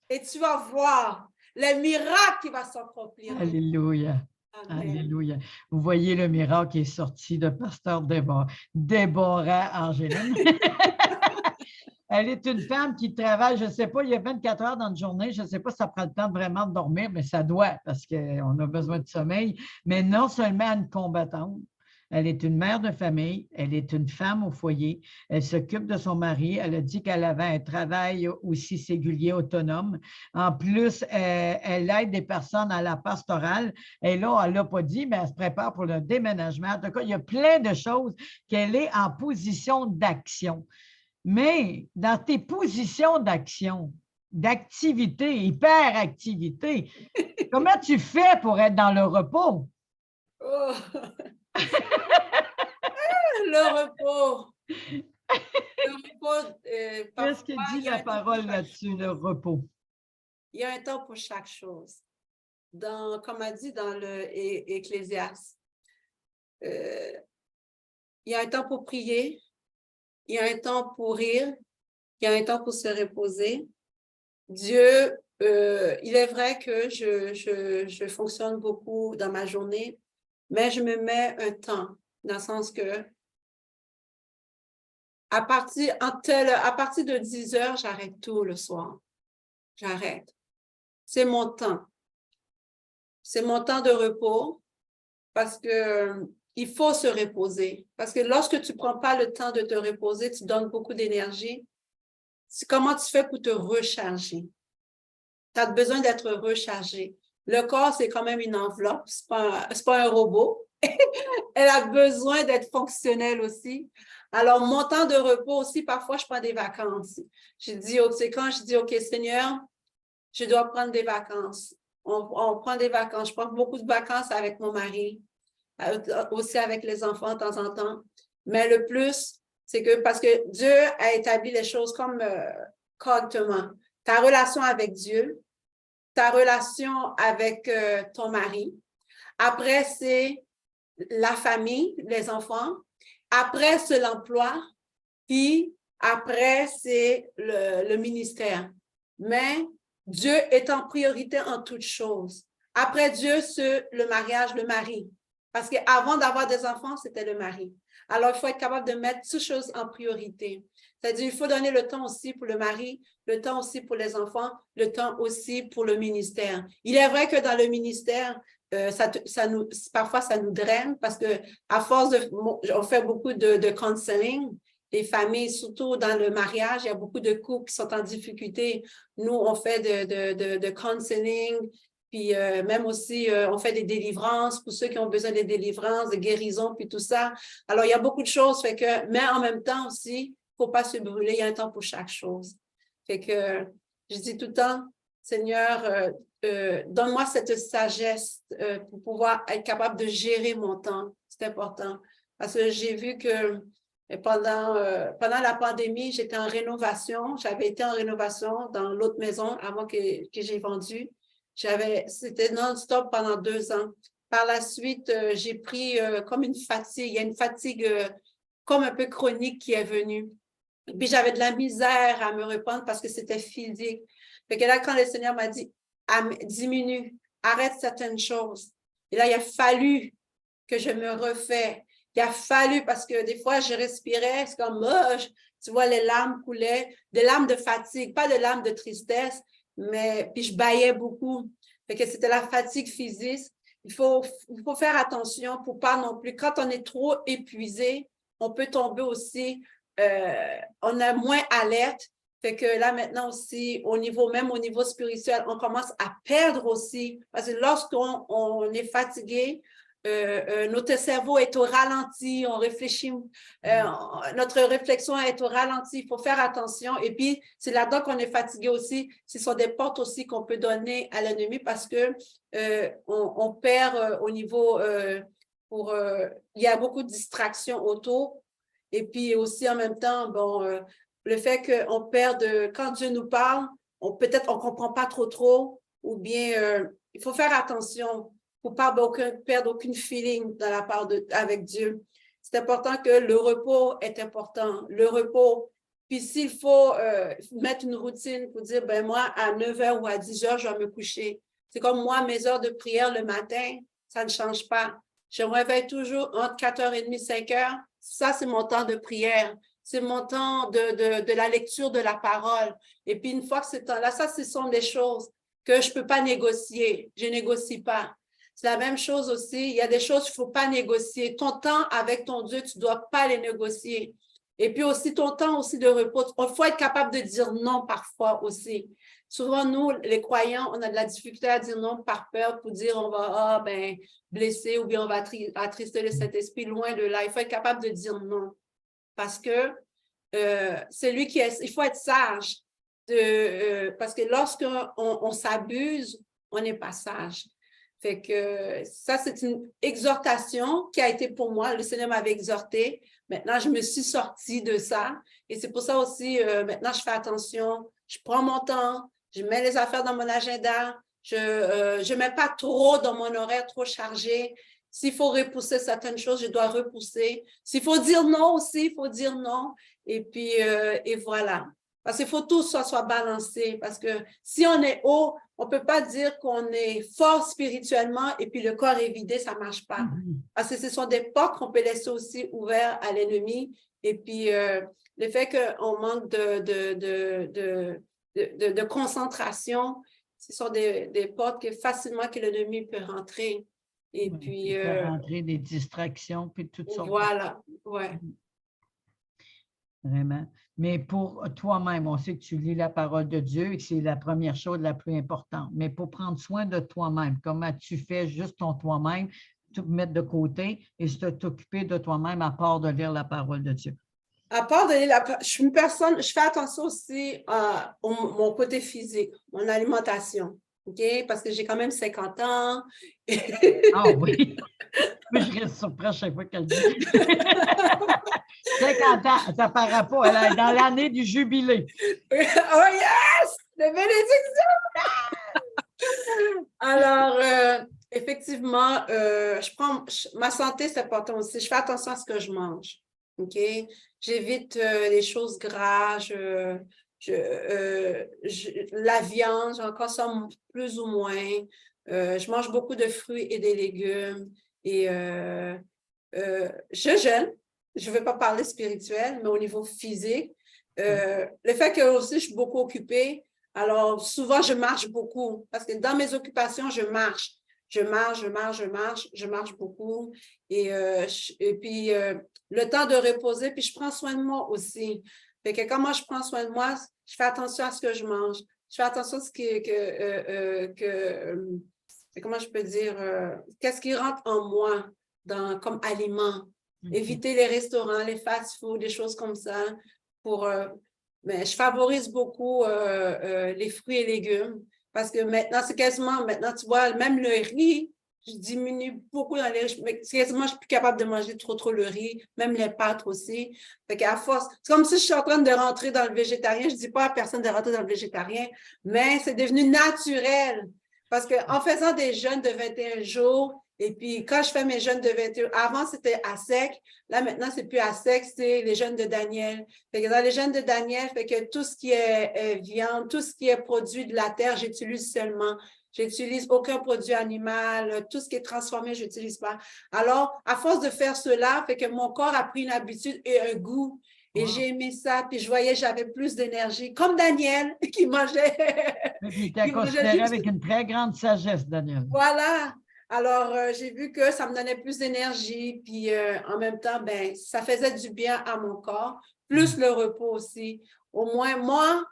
Et tu vas voir les miracles qui vont s'accomplir. Alléluia. Amen. Alléluia. Vous voyez le miracle qui est sorti de Pasteur Déborah Angeline. Elle est une femme qui travaille, je ne sais pas, il y a 24 heures dans une journée, je ne sais pas si ça prend le temps vraiment de dormir, mais ça doit parce qu'on a besoin de sommeil. Mais non seulement une combattante, elle est une mère de famille, elle est une femme au foyer, elle s'occupe de son mari, elle a dit qu'elle avait un travail aussi singulier, autonome. En plus, elle aide des personnes à la pastorale. Et là, elle ne l'a pas dit, mais elle se prépare pour le déménagement. En tout cas, il y a plein de choses qu'elle est en position d'action. Mais dans tes positions d'action, d'activité, hyperactivité, comment tu fais pour être dans le repos? Oh. Le repos. Le repos, qu'est-ce que dit la parole là-dessus, le repos? Il y a un temps pour chaque chose. Comme a dit dans l'Ecclésiaste, il y a un temps pour prier, il y a un temps pour rire, il y a un temps pour se reposer. Dieu, il est vrai que je fonctionne beaucoup dans ma journée, mais je me mets un temps, dans le sens que à partir de 10 heures, j'arrête tout le soir. J'arrête. C'est mon temps. C'est mon temps de repos parce que il faut se reposer. Parce que lorsque tu ne prends pas le temps de te reposer, tu donnes beaucoup d'énergie. Comment tu fais pour te recharger? Tu as besoin d'être rechargé. Le corps, c'est quand même une enveloppe, ce n'est pas un robot. Elle a besoin d'être fonctionnelle aussi. Alors, mon temps de repos aussi, parfois, je prends des vacances. C'est quand je dis, OK, Seigneur, je dois prendre des vacances. On prend des vacances. Je prends beaucoup de vacances avec mon mari, aussi avec les enfants de temps en temps. Mais le plus, c'est que parce que Dieu a établi les choses comme correctement. Ta relation avec Dieu, ta relation avec ton mari. Après, c'est la famille, les enfants. Après, c'est l'emploi. Puis, après, c'est le ministère. Mais Dieu est en priorité en toutes choses. Après Dieu, c'est le mariage, le mari. Parce qu'avant d'avoir des enfants, c'était le mari. Alors, il faut être capable de mettre toutes choses en priorité. C'est-à-dire, il faut donner le temps aussi pour le mari, le temps aussi pour les enfants, le temps aussi pour le ministère. Il est vrai que dans le ministère, parfois, ça nous draine parce que à force on fait beaucoup de counseling, les familles, surtout dans le mariage, il y a beaucoup de couples qui sont en difficulté. Nous, on fait de counseling, puis même aussi, on fait des délivrances pour ceux qui ont besoin de délivrances, de guérisons, puis tout ça. Alors, il y a beaucoup de choses, mais en même temps aussi, il ne faut pas se brûler, il y a un temps pour chaque chose. Fait que je dis tout le temps, Seigneur, donne-moi cette sagesse pour pouvoir être capable de gérer mon temps. C'est important. Parce que j'ai vu que pendant la pandémie, j'étais en rénovation. J'avais été en rénovation dans l'autre maison avant que j'ai vendu. C'était non-stop pendant 2 ans. Par la suite, j'ai pris comme une fatigue. Il y a une fatigue comme un peu chronique qui est venue. Puis j'avais de la misère à me répondre parce que c'était physique. Fait que là, quand le Seigneur m'a dit, diminue, arrête certaines choses. Et là, il a fallu que je me refais. Il a fallu, parce que des fois, je respirais, c'est comme, tu vois, les larmes coulaient, des larmes de fatigue, pas de larmes de tristesse, mais puis je bâillais beaucoup. Fait que c'était la fatigue physique. Il faut faire attention pour pas non plus, quand on est trop épuisé, on peut tomber aussi, on est moins alerte. Fait que là, maintenant aussi, même au niveau spirituel, on commence à perdre aussi. Parce que lorsqu'on est fatigué, notre cerveau est au ralenti, on réfléchit, notre réflexion est au ralenti, il faut faire attention. Et puis, c'est là-dedans qu'on est fatigué aussi. Ce sont des portes aussi qu'on peut donner à l'ennemi parce que on perd au niveau, il y a beaucoup de distractions autour. Et puis aussi, en même temps, bon, le fait qu'on perd, quand Dieu nous parle, peut-être on ne comprend pas trop, ou bien il faut faire attention. Il ne faut pas perdre aucune feeling dans la part avec Dieu. C'est important que le repos est important. Le repos. Puis s'il faut mettre une routine pour dire, ben moi, à 9 h ou à 10 h, je vais me coucher. C'est comme moi, mes heures de prière le matin, ça ne change pas. Je me réveille toujours entre 4h30 et 5 h. Ça, c'est mon temps de prière. C'est mon temps de la lecture de la parole. Et puis, une fois que ce temps-là, ça, ce sont des choses que je ne peux pas négocier. Je ne négocie pas. C'est la même chose aussi. Il y a des choses qu'il ne faut pas négocier. Ton temps avec ton Dieu, tu ne dois pas les négocier. Et puis aussi, ton temps aussi de repos. Il faut être capable de dire non parfois aussi. Souvent, nous, les croyants, on a de la difficulté à dire non par peur pour dire on va blesser ou bien on va attrister le Saint-Esprit. Loin de là. Il faut être capable de dire non. Parce que c'est lui qui est... Il faut être sage. Parce que lorsqu'on s'abuse, on n'est pas sage. Fait que ça, c'est une exhortation qui a été pour moi. Le Seigneur m'avait exhorté. Maintenant, je me suis sortie de ça. Et c'est pour ça aussi, maintenant, je fais attention. Je prends mon temps. Je mets les affaires dans mon agenda. Je ne mets pas trop dans mon horaire, trop chargé. S'il faut repousser certaines choses, je dois repousser. S'il faut dire non aussi, il faut dire non. Et puis, et voilà. Parce qu'il faut tout soit balancé. Parce que si on est haut, on ne peut pas dire qu'on est fort spirituellement et puis le corps est vidé, ça ne marche pas. Parce que ce sont des portes qu'on peut laisser aussi ouvertes à l'ennemi. Et puis, le fait qu'on manque de concentration, ce sont des portes que facilement que l'ennemi peut rentrer. Et puis... il peut rentrer des distractions, puis toutes sortes. Voilà, ouais. Vraiment. Mais pour toi-même, on sait que tu lis la parole de Dieu et que c'est la première chose la plus importante. Mais pour prendre soin de toi-même, comment tu fais juste ton toi-même, tout mettre de côté et t'occuper de toi-même à part de lire la parole de Dieu? À part de lire je suis une personne, je fais attention aussi à mon côté physique, mon alimentation. OK? Parce que j'ai quand même 50 ans. Ah oui! Je reste surprise chaque fois qu'elle dit. 50 ans, ça ne paraît pas. Elle est dans l'année du jubilé. Oh yes! De bénédiction! Alors, effectivement, ma santé, c'est important aussi. Je fais attention à ce que je mange. OK? J'évite les choses grasses. La viande, j'en consomme plus ou moins. Je mange beaucoup de fruits et des légumes. Et je jeûne. Je ne vais pas parler spirituel, mais au niveau physique. Le fait que aussi, je suis beaucoup occupée. Alors, souvent, je marche beaucoup. Parce que dans mes occupations, je marche. Je marche beaucoup. Et puis, le temps de reposer, puis je prends soin de moi aussi. Fait que quand moi, je prends soin de moi, je fais attention à ce que je mange. Je fais attention à ce comment je peux dire, qu'est-ce qui rentre en moi comme aliment. Éviter les restaurants, les fast-food, des choses comme ça. Mais je favorise beaucoup les fruits et légumes parce que maintenant, maintenant, tu vois, même le riz, je diminue beaucoup dans les riz. Quasiment, je ne suis plus capable de manger trop le riz, même les pâtes aussi. Fait qu'à force, c'est comme si je suis en train de rentrer dans le végétarien. Je ne dis pas à personne de rentrer dans le végétarien, mais c'est devenu naturel. Parce qu'en faisant des jeûnes de 21 jours, et puis, quand je fais mes jeûnes de 21, avant, c'était à sec. Là, maintenant, c'est plus à sec, c'est les jeûnes de Daniel. Fait que dans les jeûnes de Daniel, fait que tout ce qui est viande, tout ce qui est produit de la terre, j'utilise seulement. J'utilise aucun produit animal. Tout ce qui est transformé, je n'utilise pas. Alors, à force de faire cela, fait que mon corps a pris une habitude et un goût. Et j'ai aimé ça, puis je voyais j'avais plus d'énergie, comme Daniel qui mangeait. Tu t'es considéré avec une très grande sagesse, Daniel. Voilà. Alors, j'ai vu que ça me donnait plus d'énergie, puis en même temps, ben, ça faisait du bien à mon corps, plus le repos aussi. Au moins, moi,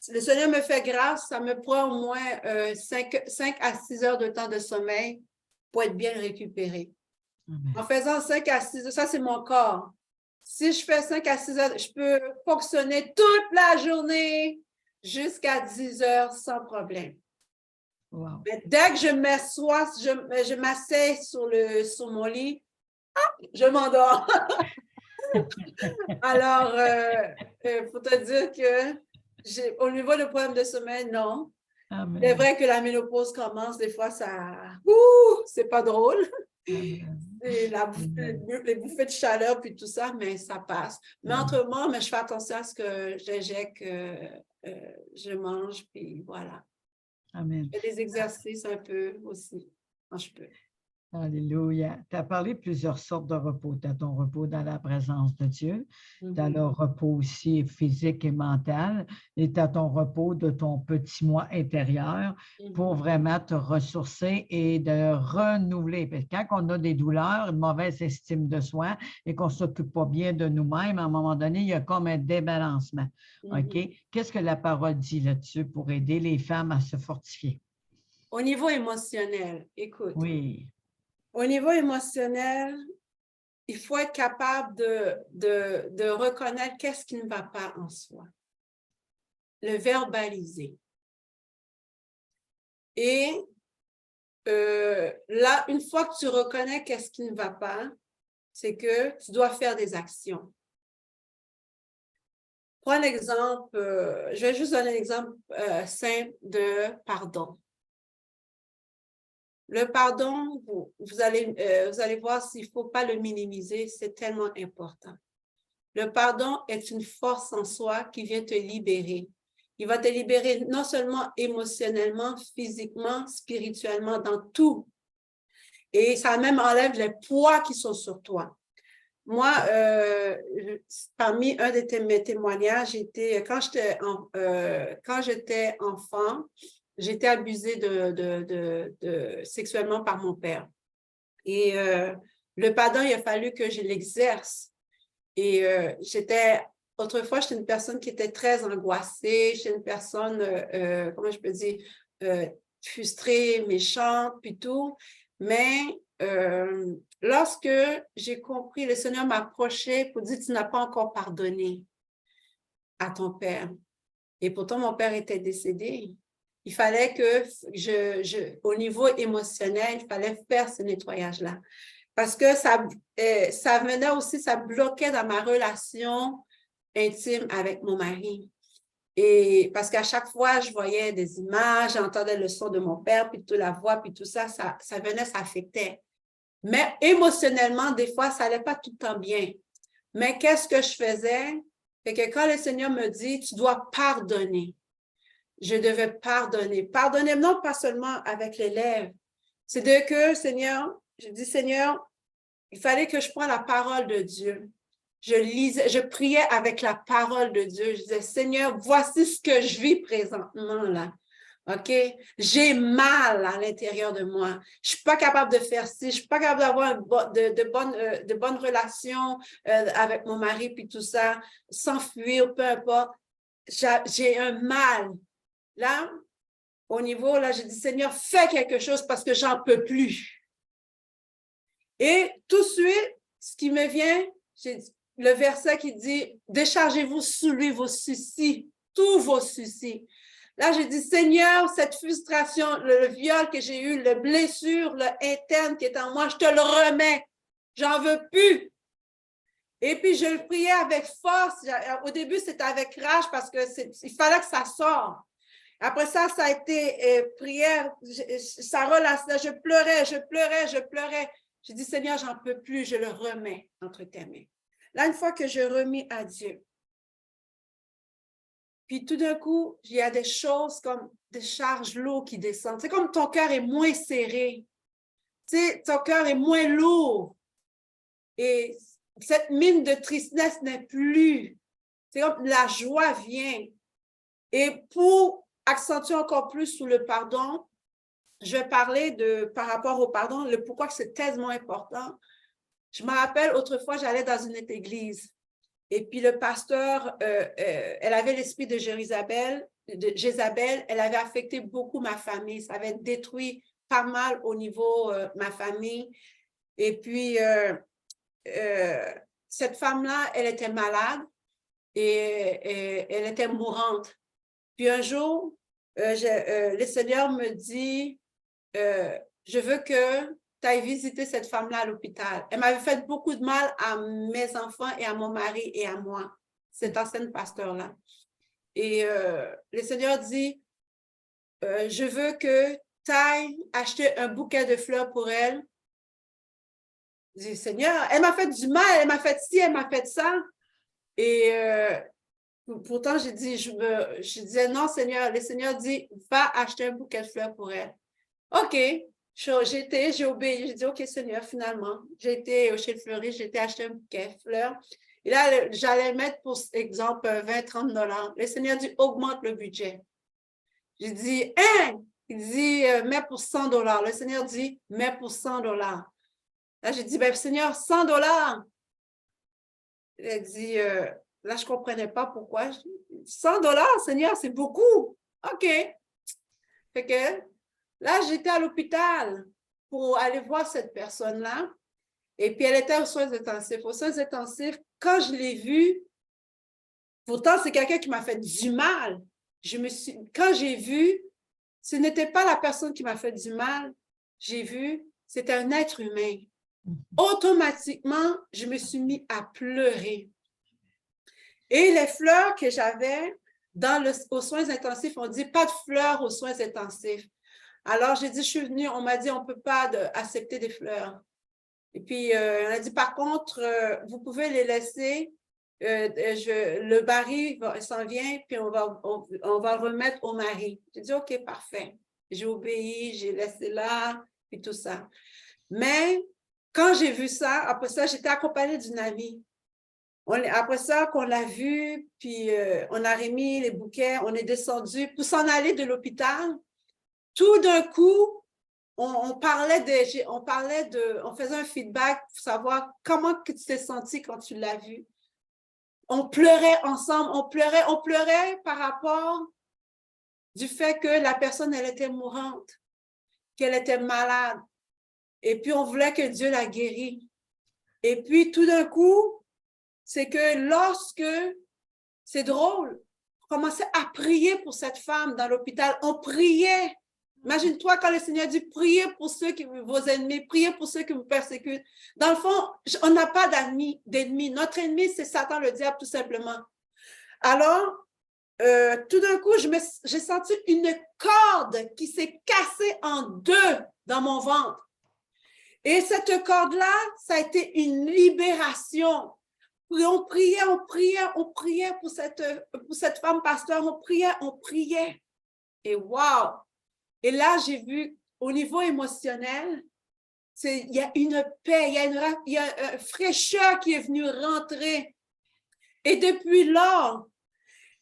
le Seigneur me fait grâce, ça me prend au moins 5 à 6 heures de temps de sommeil pour être bien récupéré. Amen. En faisant 5 à 6 heures, ça c'est mon corps. Si je fais 5 à 6 heures, je peux fonctionner toute la journée jusqu'à 10 heures sans problème. Wow. Mais dès que je m'assois, je m'assieds sur mon lit, je m'endors. Alors, pour te dire que au niveau du problème de sommeil, non. Amen. C'est vrai que la ménopause commence, des fois, c'est pas drôle. Amen. Les bouffées de chaleur, puis tout ça, mais ça passe. Mais autrement, je fais attention à ce que j'injecte, je mange, puis voilà. Amen. Je fais des exercices un peu aussi, quand je peux. Alléluia. Tu as parlé de plusieurs sortes de repos. Tu as ton repos dans la présence de Dieu. Tu as le repos aussi physique et mental. Et tu as ton repos de ton petit moi intérieur pour vraiment te ressourcer et de renouveler. Parce que quand on a des douleurs, une mauvaise estime de soi et qu'on ne s'occupe pas bien de nous-mêmes, à un moment donné, il y a comme un débalancement. OK? Qu'est-ce que la parole dit là-dessus pour aider les femmes à se fortifier? Au niveau émotionnel, écoute. Oui. Au niveau émotionnel, il faut être capable de reconnaître qu'est-ce qui ne va pas en soi. Le verbaliser. Et là, une fois que tu reconnais qu'est-ce qui ne va pas, c'est que tu dois faire des actions. Prends l'exemple, je vais juste donner un exemple simple de pardon. Le pardon, vous allez voir s'il ne faut pas le minimiser, c'est tellement important. Le pardon est une force en soi qui vient te libérer. Il va te libérer non seulement émotionnellement, physiquement, spirituellement, dans tout. Et ça même enlève les poids qui sont sur toi. Moi, parmi un de mes témoignages, quand j'étais enfant, j'étais abusée sexuellement par mon père. Et le pardon, il a fallu que je l'exerce. Et autrefois, j'étais une personne qui était très angoissée, j'étais une personne, comment je peux dire, frustrée, méchante, puis tout. Mais lorsque j'ai compris, le Seigneur m'a approché pour dire, tu n'as pas encore pardonné à ton père. Et pourtant, mon père était décédé. Il fallait que au niveau émotionnel, il fallait faire ce nettoyage-là. Parce que ça venait aussi, ça bloquait dans ma relation intime avec mon mari. Et parce qu'à chaque fois, je voyais des images, j'entendais le son de mon père, puis toute la voix, puis tout ça, ça venait, ça affectait. Mais émotionnellement, des fois, ça n'allait pas tout le temps bien. Mais qu'est-ce que je faisais? C'est que quand le Seigneur me dit, tu dois pardonner, je devais pardonner. Pardonner, non pas seulement avec les lèvres. C'est de que, Seigneur, je dis, Seigneur, il fallait que je prenne la parole de Dieu. Je priais avec la parole de Dieu. Je disais, Seigneur, voici ce que je vis présentement là. OK? J'ai mal à l'intérieur de moi. Je ne suis pas capable de faire ci. Je ne suis pas capable d'avoir de bonnes relations avec mon mari, puis tout ça, s'enfuir, peu importe. J'ai un mal. Là, au niveau, là, j'ai dit, Seigneur, fais quelque chose parce que j'en peux plus. Et tout de suite, ce qui me vient, c'est le verset qui dit, déchargez-vous sous lui vos soucis, tous vos soucis. Là, j'ai dit, Seigneur, cette frustration, le viol que j'ai eu, la blessure, le interne qui est en moi, je te le remets. J'en veux plus. Et puis, je le priais avec force. Au début, c'était avec rage parce qu'il fallait que ça sorte. Après ça, ça a été prière, ça relâchait, je pleurais. J'ai dit, Seigneur, j'en peux plus, je le remets entre tes mains. Là, une fois que je remis à Dieu, puis tout d'un coup, il y a des choses comme des charges lourdes qui descendent. C'est comme ton cœur est moins serré. Tu sais, ton cœur est moins lourd. Et cette mine de tristesse n'est plus. C'est comme la joie vient. Et pour accentuer encore plus sur le pardon, je vais parler par rapport au pardon, le pourquoi c'est tellement important. Je me rappelle, autrefois, j'allais dans une église et puis le pasteur, elle avait l'esprit de Jézabel, elle avait affecté beaucoup ma famille, ça avait détruit pas mal au niveau ma famille. Et puis, cette femme-là, elle était malade et elle était mourante. Puis un jour, le Seigneur me dit, je veux que tu ailles visiter cette femme-là à l'hôpital. Elle m'avait fait beaucoup de mal à mes enfants et à mon mari et à moi, cet ancien pasteur-là. Et le Seigneur dit, je veux que tu ailles acheter un bouquet de fleurs pour elle. Je dis, Seigneur, elle m'a fait du mal, elle m'a fait ci, elle m'a fait ça. Et pourtant, je disais, non, Seigneur. Le Seigneur dit, va acheter un bouquet de fleurs pour elle. OK. J'ai obéi. J'ai dit, OK, Seigneur, finalement. J'ai été chez le fleuriste, j'ai été acheter un bouquet de fleurs. Et là, j'allais mettre, pour exemple, 20-30 $. Le Seigneur dit, augmente le budget. J'ai dit, hein? Il dit, mets pour 100 $. Le Seigneur dit, mets pour 100 $. Là, j'ai dit, ben, Seigneur, 100 $. Il a dit, là, je ne comprenais pas pourquoi. 100 $, Seigneur, c'est beaucoup. OK. Fait que là, j'étais à l'hôpital pour aller voir cette personne-là. Et puis, elle était aux soins intensifs. Aux soins intensifs, quand je l'ai vue, pourtant, c'est quelqu'un qui m'a fait du mal. Quand j'ai vu, ce n'était pas la personne qui m'a fait du mal. J'ai vu, c'était un être humain. Automatiquement, je me suis mis à pleurer. Et les fleurs que j'avais aux soins intensifs, on dit pas de fleurs aux soins intensifs. Alors, j'ai dit, je suis venue, on m'a dit, on ne peut pas accepter des fleurs. Et puis, on a dit, par contre, vous pouvez les laisser. Le mari s'en vient, puis on va le remettre au mari. J'ai dit, OK, parfait. J'ai obéi, j'ai laissé là, et tout ça. Mais quand j'ai vu ça, après ça, j'étais accompagnée d'une amie. Après ça, qu'on l'a vu, puis on a remis les bouquets, on est descendu pour s'en aller de l'hôpital. Tout d'un coup, on faisait un feedback pour savoir comment tu t'es senti quand tu l'as vu. On pleurait ensemble, on pleurait par rapport du fait que la personne, elle était mourante, qu'elle était malade. Et puis, on voulait que Dieu la guérisse. Et puis, tout d'un coup, c'est que c'est drôle, on commençait à prier pour cette femme dans l'hôpital. On priait. Imagine-toi quand le Seigneur dit, priez pour vos ennemis, priez pour ceux qui vous persécutent. Dans le fond, on n'a pas d'ennemis. Notre ennemi, c'est Satan, le diable, tout simplement. Alors, tout d'un coup, j'ai senti une corde qui s'est cassée en deux dans mon ventre. Et cette corde-là, ça a été une libération. On priait pour cette femme pasteur, on priait. Et wow! Et là, j'ai vu, au niveau émotionnel, il y a une paix, il y a une fraîcheur qui est venue rentrer. Et depuis lors,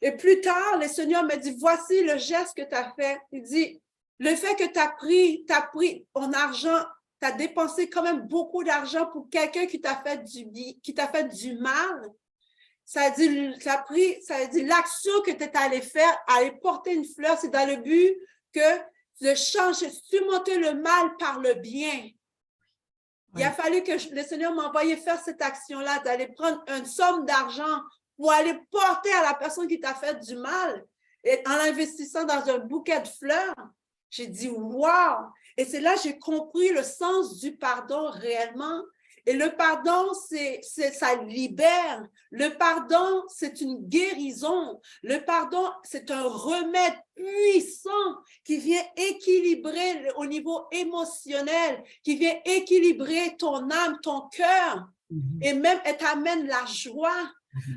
et plus tard, le Seigneur me dit, voici le geste que tu as fait. Il dit, le fait que tu as pris ton argent, tu as dépensé quand même beaucoup d'argent pour quelqu'un qui t'a fait du mal. Ça dit l'action que tu es allé faire, aller porter une fleur, c'est dans le but de surmonter le mal par le bien. Il a fallu que le Seigneur m'envoie faire cette action-là, d'aller prendre une somme d'argent pour aller porter à la personne qui t'a fait du mal. Et en l'investissant dans un bouquet de fleurs, j'ai dit, wow! Et c'est là que j'ai compris le sens du pardon réellement. Et le pardon, ça libère. Le pardon, c'est une guérison. Le pardon, c'est un remède puissant qui vient équilibrer au niveau émotionnel, qui vient équilibrer ton âme, ton cœur, et même elle t'amène la joie.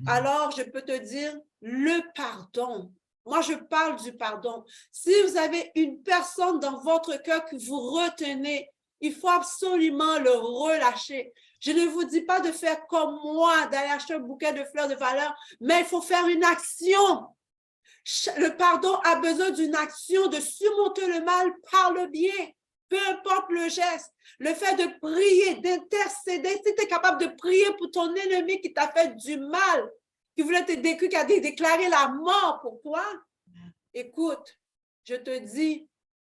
Alors, je peux te dire, le pardon. Moi, je parle du pardon. Si vous avez une personne dans votre cœur que vous retenez, il faut absolument le relâcher. Je ne vous dis pas de faire comme moi, d'aller acheter un bouquet de fleurs de valeur, mais il faut faire une action. Le pardon a besoin d'une action, de surmonter le mal par le bien. Peu importe le geste, le fait de prier, d'intercéder, si tu es capable de prier pour ton ennemi qui t'a fait du mal, qui voulait qui a déclaré la mort pour toi, écoute, je te dis,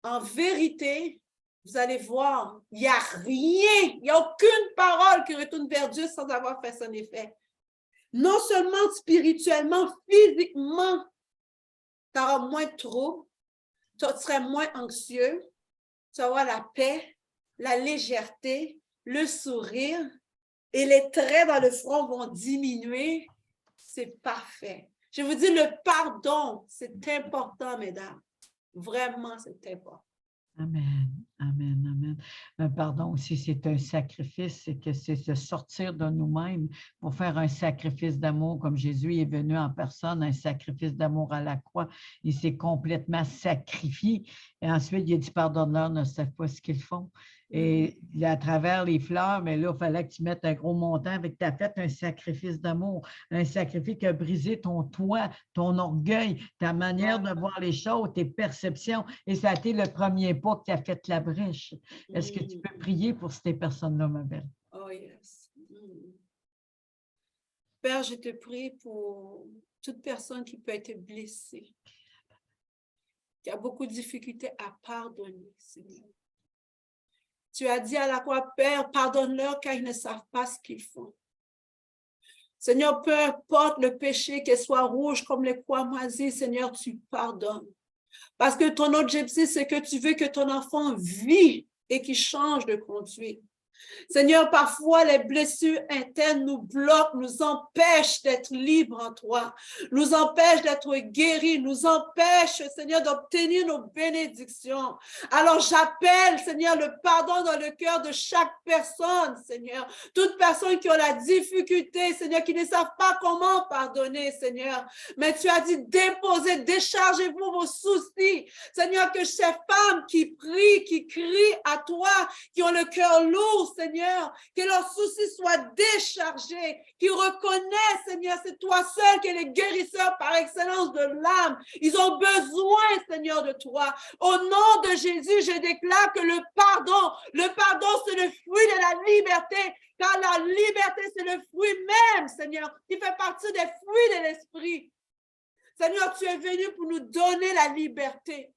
en vérité, vous allez voir, il n'y a rien, il n'y a aucune parole qui retourne vers Dieu sans avoir fait son effet. Non seulement spirituellement, physiquement, tu auras moins de troubles, tu seras moins anxieux, tu auras la paix, la légèreté, le sourire et les traits dans le front vont diminuer. C'est parfait. Je vous dis, le pardon, c'est important, mesdames. Vraiment, c'est important. Amen, amen, amen. Pardon aussi, c'est un sacrifice, c'est que c'est se sortir de nous-mêmes pour faire un sacrifice d'amour, comme Jésus est venu en personne, un sacrifice d'amour à la croix. Il s'est complètement sacrifié. Et ensuite, il a dit, pardonne-leur, ne savent pas ce qu'ils font. Et à travers les fleurs, mais là, il fallait que tu mettes un gros montant avec ta fête, un sacrifice d'amour, un sacrifice qui a brisé ton toit, ton orgueil, ta manière de voir les choses, tes perceptions. Et ça a été le premier pas qui a fait la brèche. Est-ce que tu peux prier pour ces personnes-là, ma belle? Oh, yes. Père, je te prie pour toute personne qui peut être blessée, qui a beaucoup de difficultés à pardonner, Seigneur. Tu as dit à la croix, Père, pardonne-leur car ils ne savent pas ce qu'ils font. Seigneur, peu importe le péché, qu'il soit rouge comme les pois moisis, Seigneur, tu pardonnes. Parce que ton objectif, c'est que tu veux que ton enfant vit et qu'il change de conduite. Seigneur, parfois les blessures internes nous bloquent, nous empêchent d'être libres en toi, nous empêchent d'être guéris, nous empêchent, Seigneur, d'obtenir nos bénédictions. Alors j'appelle, Seigneur, le pardon dans le cœur de chaque personne, Seigneur. Toute personne qui a la difficulté, Seigneur, qui ne savent pas comment pardonner, Seigneur. Mais tu as dit, déposez, déchargez-vous vos soucis. Seigneur, que ces femmes qui prient, qui crient à toi, qui ont le cœur lourd, Seigneur, que leurs soucis soient déchargés, qu'ils reconnaissent, Seigneur, c'est toi seul qui es le guérisseur par excellence de l'âme. Ils ont besoin, Seigneur, de toi. Au nom de Jésus, je déclare que le pardon, c'est le fruit de la liberté, car la liberté, c'est le fruit même, Seigneur, qui fait partie des fruits de l'esprit. Seigneur, tu es venu pour nous donner la liberté.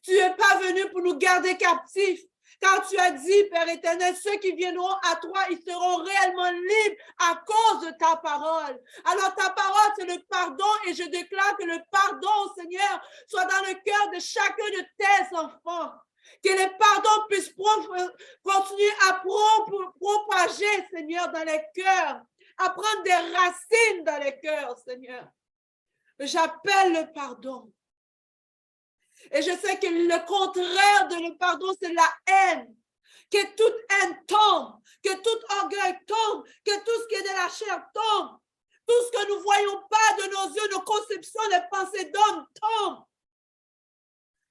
Tu n'es pas venu pour nous garder captifs. Car tu as dit, Père éternel, ceux qui viendront à toi, ils seront réellement libres à cause de ta parole. Alors ta parole, c'est le pardon et je déclare que le pardon, Seigneur, soit dans le cœur de chacun de tes enfants. Que les pardons puissent continuer à propager, Seigneur, dans les cœurs, à prendre des racines dans les cœurs, Seigneur. J'appelle le pardon. Et je sais que le contraire de le pardon, c'est la haine. Que toute haine tombe, que tout orgueil tombe, que tout ce qui est de la chair tombe. Tout ce que nous ne voyons pas de nos yeux, nos conceptions, les pensées d'hommes tombent.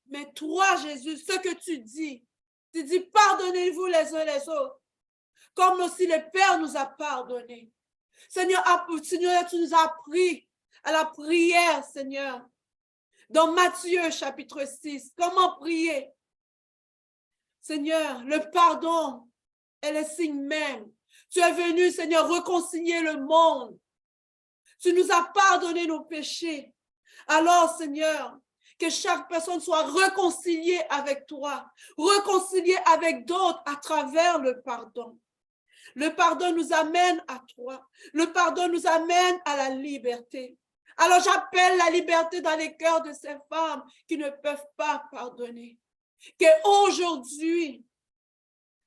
Mais toi, Jésus, ce que tu dis pardonnez-vous les uns les autres, comme aussi le Père nous a pardonné. Seigneur, tu nous as appris à la prière, Seigneur. Dans Matthieu chapitre 6, comment prier? Seigneur, le pardon est le signe même. Tu es venu, Seigneur, réconcilier le monde. Tu nous as pardonné nos péchés. Alors, Seigneur, que chaque personne soit réconciliée avec toi, réconciliée avec d'autres à travers le pardon. Le pardon nous amène à toi. Le pardon nous amène à la liberté. Alors j'appelle la liberté dans les cœurs de ces femmes qui ne peuvent pas pardonner. Qu'aujourd'hui,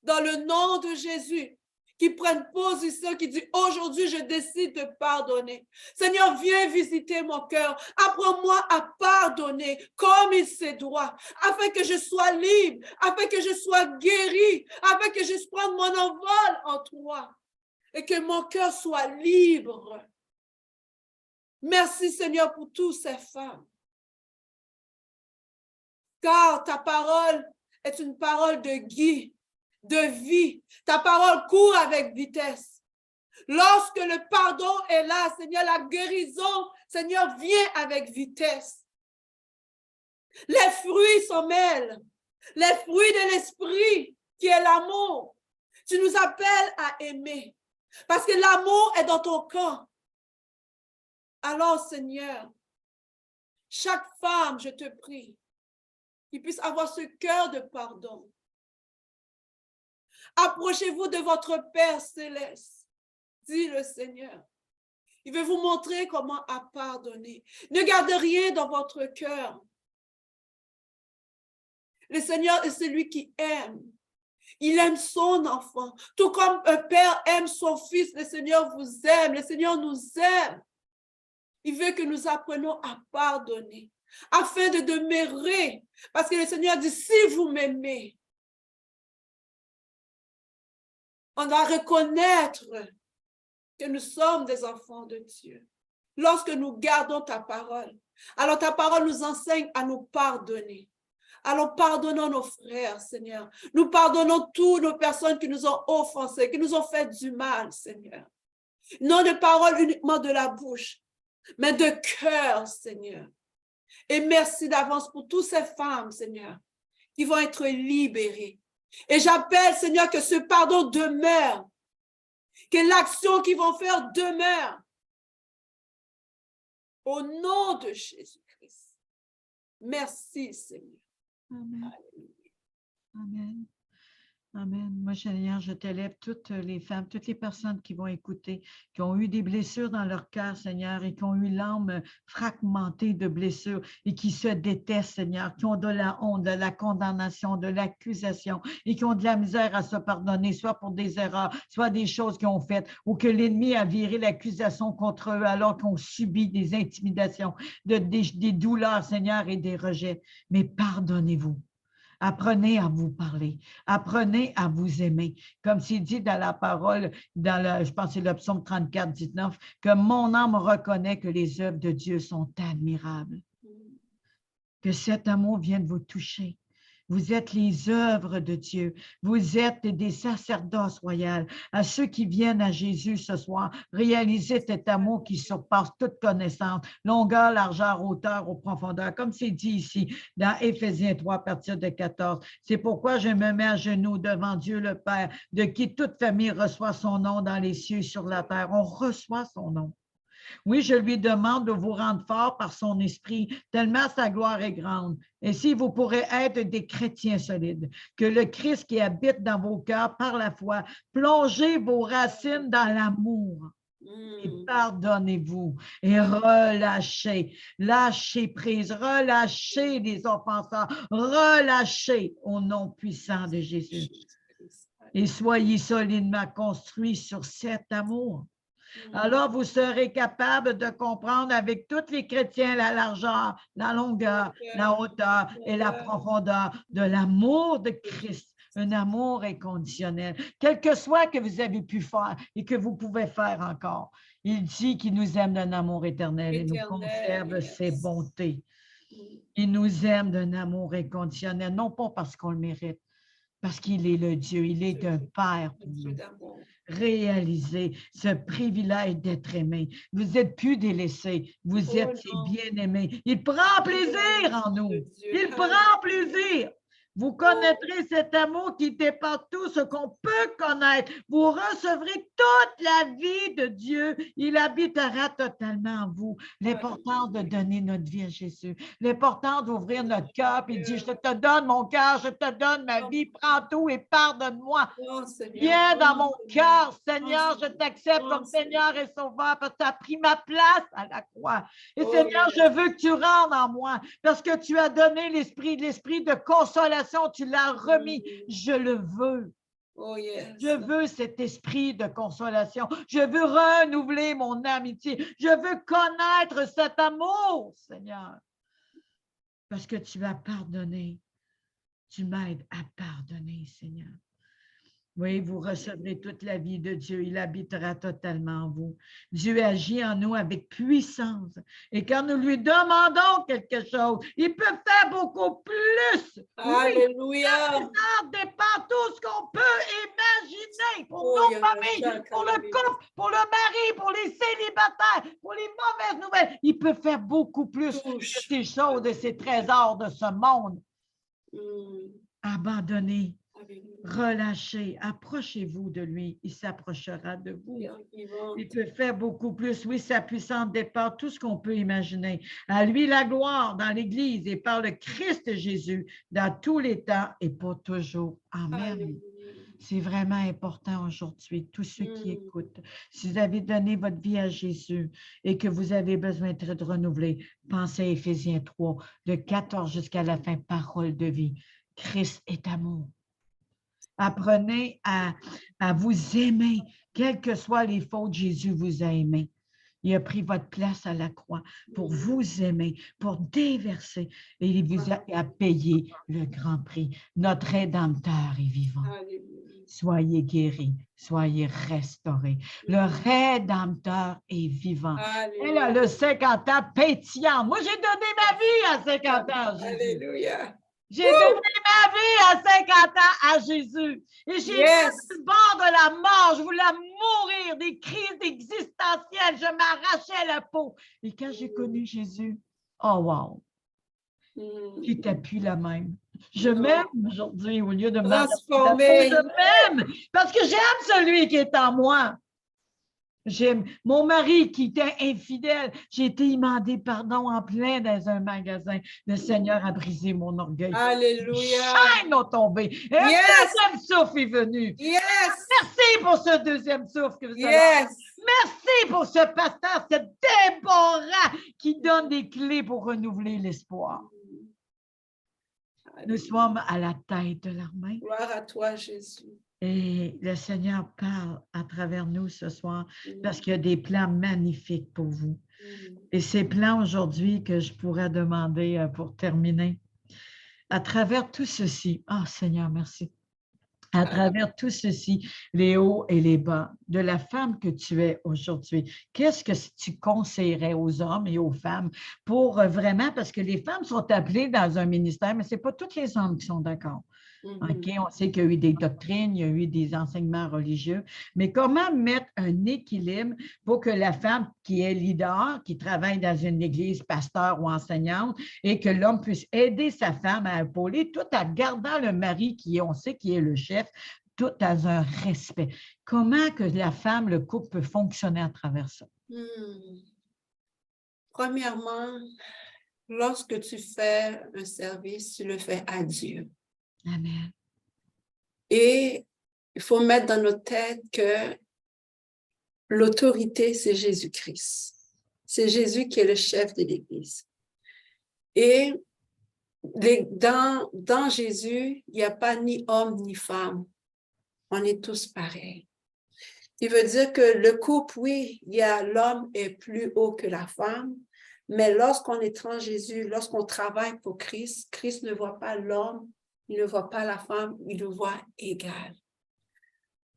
dans le nom de Jésus, qui prennent position, qui dit aujourd'hui je décide de pardonner. Seigneur, viens visiter mon cœur. Apprends-moi à pardonner comme il se doit, afin que je sois libre, afin que je sois guéri, afin que je prenne mon envol en toi et que mon cœur soit libre. Merci, Seigneur, pour toutes ces femmes. Car ta parole est une parole de guide, de vie. Ta parole court avec vitesse. Lorsque le pardon est là, Seigneur, la guérison, Seigneur, vient avec vitesse. Les fruits s'en mêlent. Les fruits de l'esprit, qui est l'amour. Tu nous appelles à aimer. Parce que l'amour est dans ton camp. Alors, Seigneur, chaque femme, je te prie, qu'il puisse avoir ce cœur de pardon. Approchez-vous de votre Père céleste, dit le Seigneur. Il veut vous montrer comment pardonner. Ne gardez rien dans votre cœur. Le Seigneur est celui qui aime. Il aime son enfant. Tout comme un père aime son fils, le Seigneur vous aime. Le Seigneur nous aime. Il veut que nous apprenions à pardonner afin de demeurer. Parce que le Seigneur dit, si vous m'aimez, on doit reconnaître que nous sommes des enfants de Dieu. Lorsque nous gardons ta parole, alors ta parole nous enseigne à nous pardonner. Alors pardonnons nos frères, Seigneur. Nous pardonnons toutes nos personnes qui nous ont offensés, qui nous ont fait du mal, Seigneur. Non de paroles uniquement de la bouche, mais de cœur, Seigneur. Et merci d'avance pour toutes ces femmes, Seigneur, qui vont être libérées. Et j'appelle, Seigneur, que ce pardon demeure, que l'action qu'ils vont faire demeure. Au nom de Jésus-Christ. Merci, Seigneur. Amen. Amen. Amen. Moi, Seigneur, je t'élève toutes les femmes, toutes les personnes qui vont écouter, qui ont eu des blessures dans leur cœur, Seigneur, et qui ont eu l'âme fragmentée de blessures et qui se détestent, Seigneur, qui ont de la honte, de la condamnation, de l'accusation et qui ont de la misère à se pardonner, soit pour des erreurs, soit des choses qu'ils ont faites ou que l'ennemi a viré l'accusation contre eux alors qu'on subit des intimidations, des douleurs, Seigneur, et des rejets. Mais pardonnez-vous. Apprenez à vous parler. Apprenez à vous aimer. Comme c'est dit dans la parole, je pense que c'est le psaume 34, 19, que mon âme reconnaît que les œuvres de Dieu sont admirables. Que cet amour vienne vous toucher. Vous êtes les œuvres de Dieu. Vous êtes des sacerdoces royales. À ceux qui viennent à Jésus ce soir, réalisez cet amour qui surpasse toute connaissance, longueur, largeur, hauteur, ou profondeur, comme c'est dit ici dans Éphésiens 3, à partir de 14. C'est pourquoi je me mets à genoux devant Dieu le Père, de qui toute famille reçoit son nom dans les cieux et sur la terre. On reçoit son nom. Oui, je lui demande de vous rendre fort par son esprit, tellement sa gloire est grande. Ainsi, vous pourrez être des chrétiens solides. Que le Christ qui habite dans vos cœurs par la foi, plongez vos racines dans l'amour. Et pardonnez-vous et relâchez, lâchez prise, relâchez les offenseurs, relâchez au nom puissant de Jésus. Et soyez solidement construits sur cet amour. Alors, vous serez capable de comprendre avec tous les chrétiens la largeur, la longueur, la hauteur et la profondeur de l'amour de Christ, un amour inconditionnel, quel que soit que vous avez pu faire et que vous pouvez faire encore. Il dit qu'il nous aime d'un amour éternel et nous conserve ses bontés. Il nous aime d'un amour inconditionnel, non pas parce qu'on le mérite, parce qu'il est le Dieu, il est un Père pour nous. Réalisez ce privilège d'être aimé. Vous n'êtes plus délaissés, vous êtes ses bien-aimés. Il prend plaisir en nous. Il prend plaisir. Vous connaîtrez cet amour qui dépasse tout ce qu'on peut connaître. Vous recevrez toute la vie de Dieu. Il habitera totalement en vous. L'importance de donner notre vie à Jésus. L'importance d'ouvrir notre cœur et de dire, je te donne mon cœur, je te donne ma vie, prends tout et pardonne-moi. Viens dans mon cœur, Seigneur, je t'accepte comme Seigneur et Sauveur parce que tu as pris ma place à la croix. Et Seigneur, je veux que tu rentres en moi parce que tu as donné l'esprit de consolation. Tu l'as remis. Je le veux. Je veux cet esprit de consolation. Je veux renouveler mon amitié. Je veux connaître cet amour, Seigneur. Parce que tu as pardonné. Tu m'aides à pardonner, Seigneur. Oui, vous recevrez toute la vie de Dieu. Il habitera totalement en vous. Dieu agit en nous avec puissance. Et quand nous lui demandons quelque chose, il peut faire beaucoup plus. Alléluia. Oui, ça dépend tout ce qu'on peut imaginer pour nos familles, pour le couple, pour le mari, pour les célibataires, pour les mauvaises nouvelles. Il peut faire beaucoup plus que ces choses et ces trésors de ce monde. Abandonnez. Relâchez, approchez-vous de lui, il s'approchera de vous. Il peut faire beaucoup plus. Oui, sa puissance dépasse tout ce qu'on peut imaginer. À lui la gloire dans l'Église et par le Christ Jésus dans tous les temps et pour toujours. Amen. C'est vraiment important aujourd'hui, tous ceux qui Mm. écoutent. Si vous avez donné votre vie à Jésus et que vous avez besoin d'être renouvelé, pensez à Éphésiens 3, de 14 jusqu'à la fin, parole de vie. Christ est amour. Apprenez à vous aimer, quelles que soient les fautes, Jésus vous a aimé. Il a pris votre place à la croix pour vous aimer, pour déverser, et il vous a payé le grand prix. Notre Rédempteur est vivant. Alléluia. Soyez guéris, soyez restaurés. Le Rédempteur est vivant. Elle a le 50 ans pétillant. Moi, j'ai donné ma vie à 50 ans, Jésus. Alléluia. J'ai donné ma vie à 50 ans à Jésus. Et j'ai été sur le bord de la mort. Je voulais mourir, des crises existentielles. Je m'arrachais la peau. Et quand j'ai connu Jésus, oh wow, j'étais plus la même. Je m'aime aujourd'hui au lieu de m'arracher la peau. Je m'aime parce que j'aime celui qui est en moi. J'aime mon mari qui était infidèle. J'ai été demandé pardon en plein dans un magasin. Le Seigneur a brisé mon orgueil. Alléluia. Les chaînes ont tombé. Et un deuxième souffle est venu. Merci pour ce deuxième souffle que vous avez. Merci pour ce pasteur, ce Déborah qui donne des clés pour renouveler l'espoir. Nous sommes à la tête de l'armée. Gloire à toi, Jésus. Et le Seigneur parle à travers nous ce soir parce qu'il y a des plans magnifiques pour vous. Et ces plans aujourd'hui que je pourrais demander pour terminer, à travers tout ceci, Seigneur, merci. À travers tout ceci, les hauts et les bas, de la femme que tu es aujourd'hui, qu'est-ce que tu conseillerais aux hommes et aux femmes pour vraiment, parce que les femmes sont appelées dans un ministère, mais ce n'est pas tous les hommes qui sont d'accord. OK, on sait qu'il y a eu des doctrines, il y a eu des enseignements religieux, mais comment mettre un équilibre pour que la femme qui est leader, qui travaille dans une église, pasteur ou enseignante, et que l'homme puisse aider sa femme à épauler, tout en gardant le mari qui est, on sait, qui est le chef, tout dans un respect. Comment que la femme, le couple peut fonctionner à travers ça? Premièrement, lorsque tu fais un service, tu le fais à Dieu. Amen. Et il faut mettre dans nos têtes que l'autorité, c'est Jésus-Christ. C'est Jésus qui est le chef de l'Église. Et dans Jésus, il n'y a pas ni homme ni femme. On est tous pareils. Il veut dire que le couple, oui, il y a l'homme est plus haut que la femme, mais lorsqu'on est en Jésus, lorsqu'on travaille pour Christ, Christ ne voit pas l'homme, il ne voit pas la femme, il le voit égal.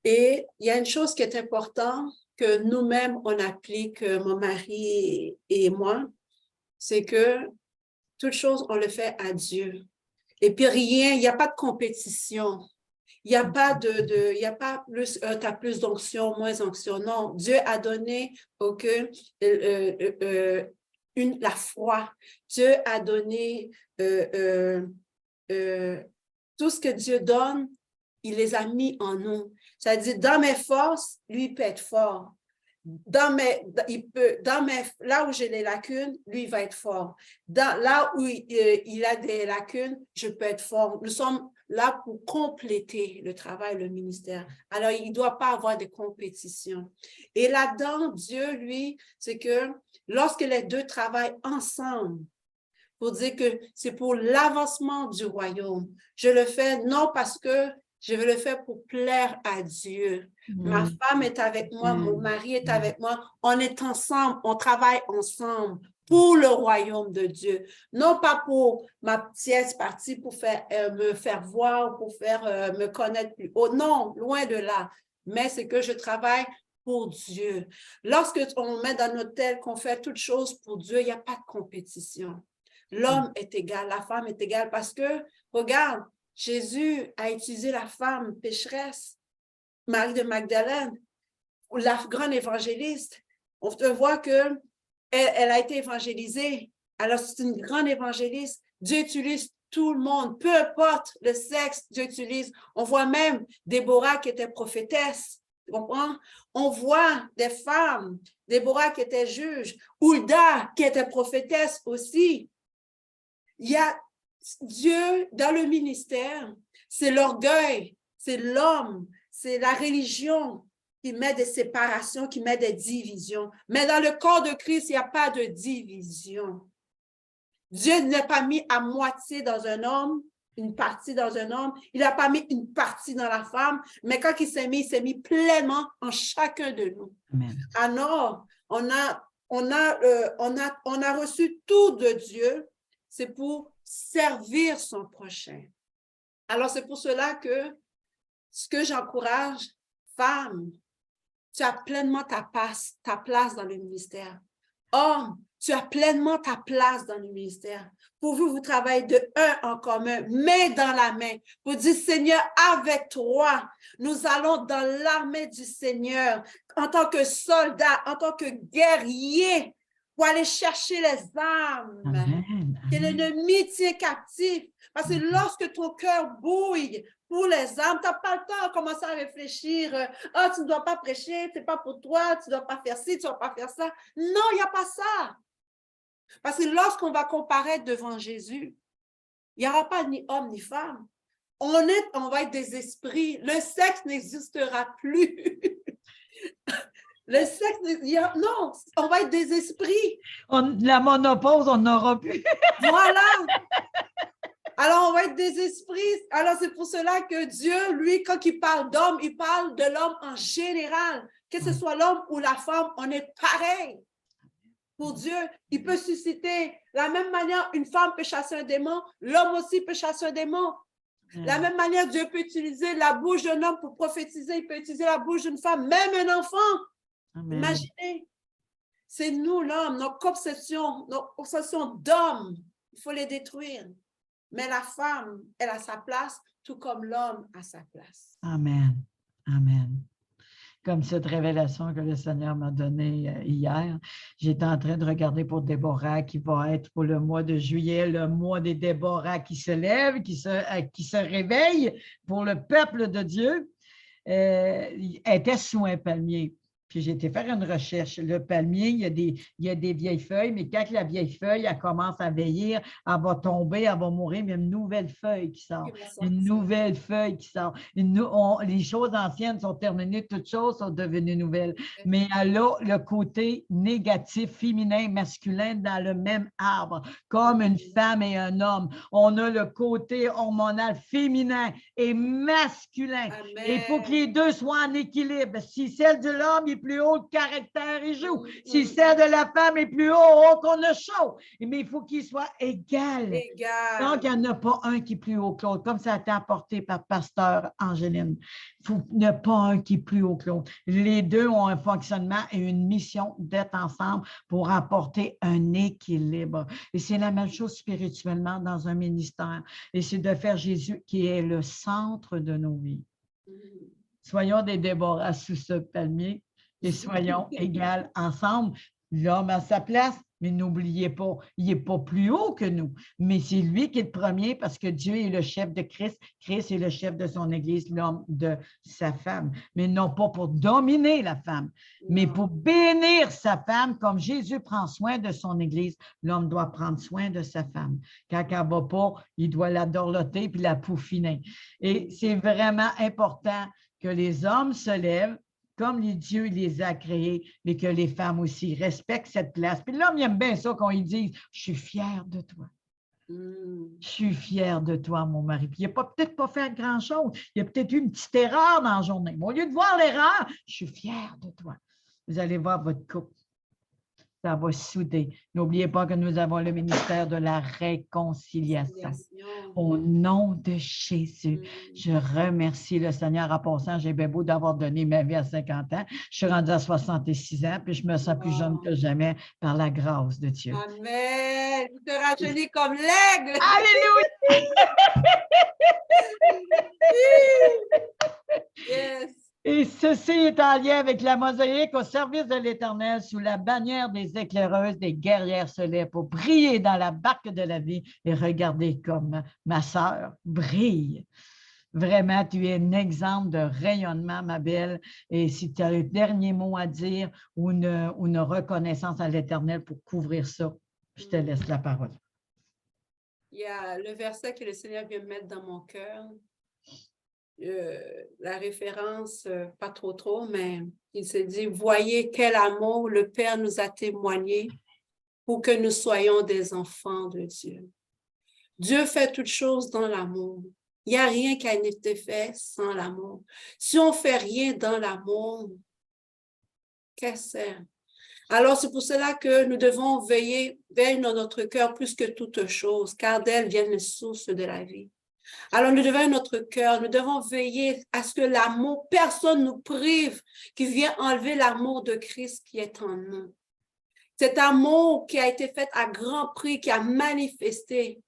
Et il y a une chose qui est importante que nous-mêmes, on applique, mon mari et moi, c'est que toute chose, on le fait à Dieu. Et puis rien, il n'y a pas de compétition. Il n'y a pas il y a pas plus, tu as plus d'onction, moins d'onction. Non, Dieu a donné la foi. Dieu a donné tout ce que Dieu donne, il les a mis en nous. C'est-à-dire, dans mes forces, lui peut être fort. Là où j'ai des lacunes, lui, il va être fort. Là où il a des lacunes, je peux être fort. Nous sommes là pour compléter le travail, le ministère. Alors, il ne doit pas avoir de compétition. Et là-dedans, Dieu, lui, c'est que lorsque les deux travaillent ensemble, pour dire que c'est pour l'avancement du royaume, je le fais non parce que je veux le faire pour plaire à Dieu. Ma femme est avec moi, mon mari est avec moi. On est ensemble, on travaille ensemble pour le royaume de Dieu. Non pas pour ma petite partie, pour me faire voir, pour me connaître plus haut. Non, loin de là. Mais c'est que je travaille pour Dieu. Lorsque on met dans notre tête qu'on fait toutes choses pour Dieu, il n'y a pas de compétition. L'homme est égal, la femme est égale parce que, regarde, Jésus a utilisé la femme pécheresse, Marie de Magdalène, la grande évangéliste. On te voit qu'elle a été évangélisée. Alors, c'est une grande évangéliste. Dieu utilise tout le monde, peu importe le sexe, Dieu utilise. On voit même Déborah qui était prophétesse. Tu comprends? On voit des femmes, Déborah qui était juge, Hulda qui était prophétesse aussi. Il y a Dieu dans le ministère, c'est l'orgueil, c'est l'homme, c'est la religion qui met des séparations, qui met des divisions. Mais dans le corps de Christ, il n'y a pas de division. Dieu ne l'a pas mis à moitié dans un homme, une partie dans un homme. Il n'a pas mis une partie dans la femme, mais quand il s'est mis pleinement en chacun de nous. Amen. Alors, on a reçu tout de Dieu, c'est pour servir son prochain. Alors, c'est pour cela que ce que j'encourage, femme, tu as pleinement ta place dans le ministère. Homme, tu as pleinement ta place dans le ministère. Pour vous, vous travaillez de un en commun, main dans la main. Vous dites, Seigneur, avec toi, nous allons dans l'armée du Seigneur en tant que soldat, en tant que guerrier, pour aller chercher les âmes. Amen. Que l'ennemi tient captif. Parce que lorsque ton cœur bouille pour les âmes, tu n'as pas le temps de commencer à réfléchir. Ah, tu ne dois pas prêcher, ce n'est pas pour toi, tu ne dois pas faire ci, tu ne dois pas faire ça. Non, il n'y a pas ça. Parce que lorsqu'on va comparaître devant Jésus, il n'y aura pas ni homme ni femme. On va être des esprits. Le sexe n'existera plus. Le sexe, non, on va être des esprits. La monopause, on n'aura plus. Voilà. Alors, on va être des esprits. Alors, c'est pour cela que Dieu, lui, quand il parle d'homme, il parle de l'homme en général. Que ce soit l'homme ou la femme, on est pareil. Pour Dieu, il peut susciter. La même manière, une femme peut chasser un démon, l'homme aussi peut chasser un démon. La même manière, Dieu peut utiliser la bouche d'un homme pour prophétiser, il peut utiliser la bouche d'une femme, même un enfant. Amen. Imaginez, c'est nous l'homme, nos conceptions d'homme, il faut les détruire. Mais la femme, elle a sa place, tout comme l'homme a sa place. Amen. Amen. Comme cette révélation que le Seigneur m'a donnée hier, j'étais en train de regarder pour Déborah, qui va être pour le mois de juillet, le mois des Déborah qui se lèvent, qui se réveillent pour le peuple de Dieu. Elle était sous un palmier. Puis j'ai été faire une recherche. Le palmier, il y a des vieilles feuilles, mais quand la vieille feuille, elle commence à vieillir, elle va tomber, elle va mourir, mais il y a une nouvelle feuille qui sort. Une nouvelle feuille qui sort. Les choses anciennes sont terminées, toutes choses sont devenues nouvelles. Mais elle a le côté négatif, féminin, masculin dans le même arbre, comme une femme et un homme. On a le côté hormonal féminin et masculin. Amen. Il faut que les deux soient en équilibre. Si celle de l'homme est plus haut, le caractère il joue. Si celle de la femme est plus haut, qu'on a chaud. Mais il faut qu'ils soient égal. Donc, il n'y en a pas un qui est plus haut que l'autre, comme ça a été apporté par pasteur Angéline. Il n'y a pas un qui est plus haut que l'autre. Les deux ont un fonctionnement et une mission d'être ensemble pour apporter un équilibre. Et c'est la même chose spirituellement dans un ministère. Et c'est de faire Jésus qui est le centre de nos vies. Soyons des Déborah sous ce palmier et soyons égales ensemble. L'homme a sa place, mais n'oubliez pas, il n'est pas plus haut que nous, mais c'est lui qui est le premier parce que Dieu est le chef de Christ. Christ est le chef de son Église, l'homme de sa femme. Mais non pas pour dominer la femme, mais pour bénir sa femme, comme Jésus prend soin de son Église, l'homme doit prendre soin de sa femme. Quand elle ne va pas, il doit la dorloter puis la peaufiner. Et c'est vraiment important que les hommes se lèvent comme Dieu les a créés, mais que les femmes aussi respectent cette place. Puis l'homme, il aime bien ça qu'on lui dise « Je suis fière de toi. Je suis fière de toi, mon mari. » Puis il n'a peut-être pas fait grand-chose. Il y a peut-être eu une petite erreur dans la journée. Mais au lieu de voir l'erreur, « Je suis fière de toi. » Vous allez voir votre couple. Ça va souder. N'oubliez pas que nous avons le ministère de la réconciliation. Au nom de Jésus, je remercie le Seigneur. En passant, j'ai bien beau d'avoir donné ma vie à 50 ans. Je suis rendue à 66 ans, puis je me sens plus jeune que jamais par la grâce de Dieu. Amen. Vous te rajeunissez comme l'aigle. Alléluia! Yes. Et ceci est en lien avec la mosaïque au service de l'Éternel sous la bannière des éclaireuses, des guerrières se lèvent pour briller dans la barque de la vie et regarder comme ma sœur brille. Vraiment, tu es un exemple de rayonnement, ma belle. Et si tu as un dernier mot à dire ou une reconnaissance à l'Éternel pour couvrir ça, je te laisse la parole. Il y a le verset que le Seigneur vient mettre dans mon cœur. la référence, pas trop, mais il se dit, voyez quel amour le Père nous a témoigné pour que nous soyons des enfants de Dieu. Dieu fait toutes choses dans l'amour. Il n'y a rien qui a été fait sans l'amour. Si on ne fait rien dans l'amour, qu'est-ce que c'est? Alors, c'est pour cela que nous devons veiller dans notre cœur plus que toute chose, car d'elle viennent les sources de la vie. Alors, nous devons notre cœur, nous devons veiller à ce que l'amour, personne ne nous prive, qui vient enlever l'amour de Christ qui est en nous. Cet amour qui a été fait à grand prix, qui a manifesté.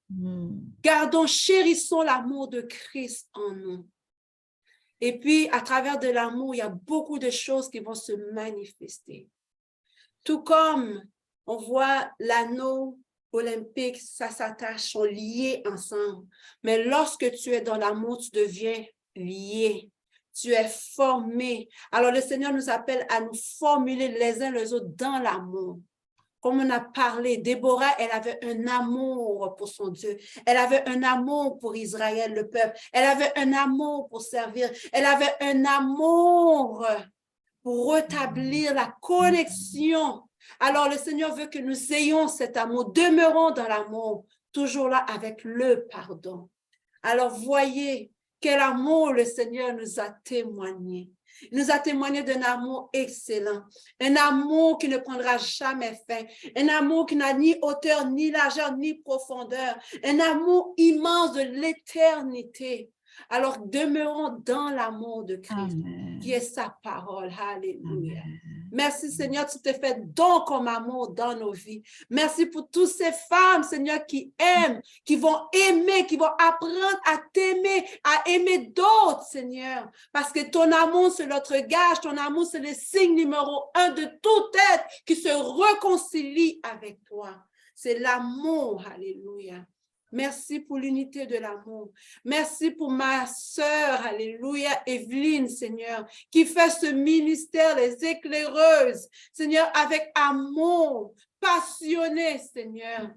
Gardons, chérissons l'amour de Christ en nous. Et puis, à travers de l'amour, il y a beaucoup de choses qui vont se manifester. Tout comme on voit l'anneau olympique, ça s'attache, sont liés ensemble. Mais lorsque tu es dans l'amour, tu deviens lié. Tu es formé. Alors, le Seigneur nous appelle à nous formuler les uns les autres dans l'amour. Comme on a parlé, Déborah, elle avait un amour pour son Dieu. Elle avait un amour pour Israël, le peuple. Elle avait un amour pour servir. Elle avait un amour pour rétablir la connexion. Alors, le Seigneur veut que nous ayons cet amour. Demeurons dans l'amour, toujours là avec le pardon. Alors, voyez quel amour le Seigneur nous a témoigné. Il nous a témoigné d'un amour excellent, un amour qui ne prendra jamais fin, un amour qui n'a ni hauteur, ni largeur, ni profondeur, un amour immense de l'éternité. Alors, demeurons dans l'amour de Christ, qui est sa parole. Alléluia. Merci, Seigneur, tu te fais don comme amour dans nos vies. Merci pour toutes ces femmes, Seigneur, qui aiment, qui vont aimer, qui vont apprendre à t'aimer, à aimer d'autres, Seigneur. Parce que ton amour, c'est notre gage. Ton amour, c'est le signe numéro 1 de tout être qui se réconcilie avec toi. C'est l'amour. Alléluia. Merci pour l'unité de l'amour. Merci pour ma sœur, alléluia, Evelyne, Seigneur, qui fait ce ministère, les éclaireuses, Seigneur, avec amour, passionné, Seigneur.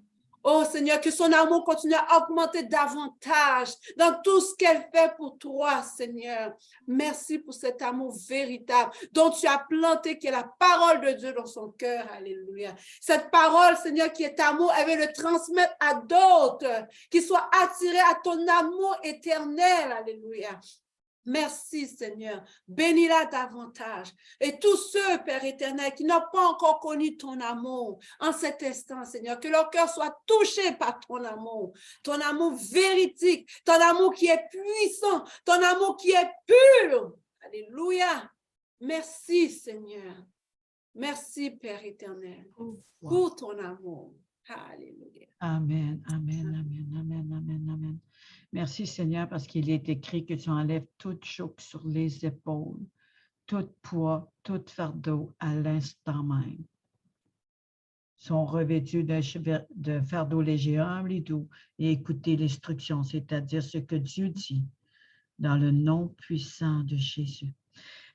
Oh Seigneur, que son amour continue à augmenter davantage dans tout ce qu'elle fait pour toi, Seigneur. Merci pour cet amour véritable dont tu as planté, qui est la parole de Dieu dans son cœur. Alléluia. Cette parole, Seigneur, qui est amour, elle veut le transmettre à d'autres, qui soient attirés à ton amour éternel. Alléluia. Merci, Seigneur. Bénis-la davantage. Et tous ceux, Père éternel, qui n'ont pas encore connu ton amour en cet instant, Seigneur, que leur cœur soit touché par ton amour véridique, ton amour qui est puissant, ton amour qui est pur. Alléluia. Merci, Seigneur. Merci, Père éternel, pour ton amour. Alléluia. Amen, amen, amen, amen, amen, amen. Merci Seigneur parce qu'il est écrit que tu enlèves toute choc sur les épaules, tout poids, tout fardeau à l'instant même. Sont revêtus de fardeau léger, humble et doux et écoutez l'instruction, c'est-à-dire ce que Dieu dit dans le nom puissant de Jésus.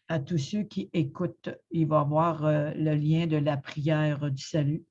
À tous ceux qui écoutent, il va y avoir le lien de la prière du salut.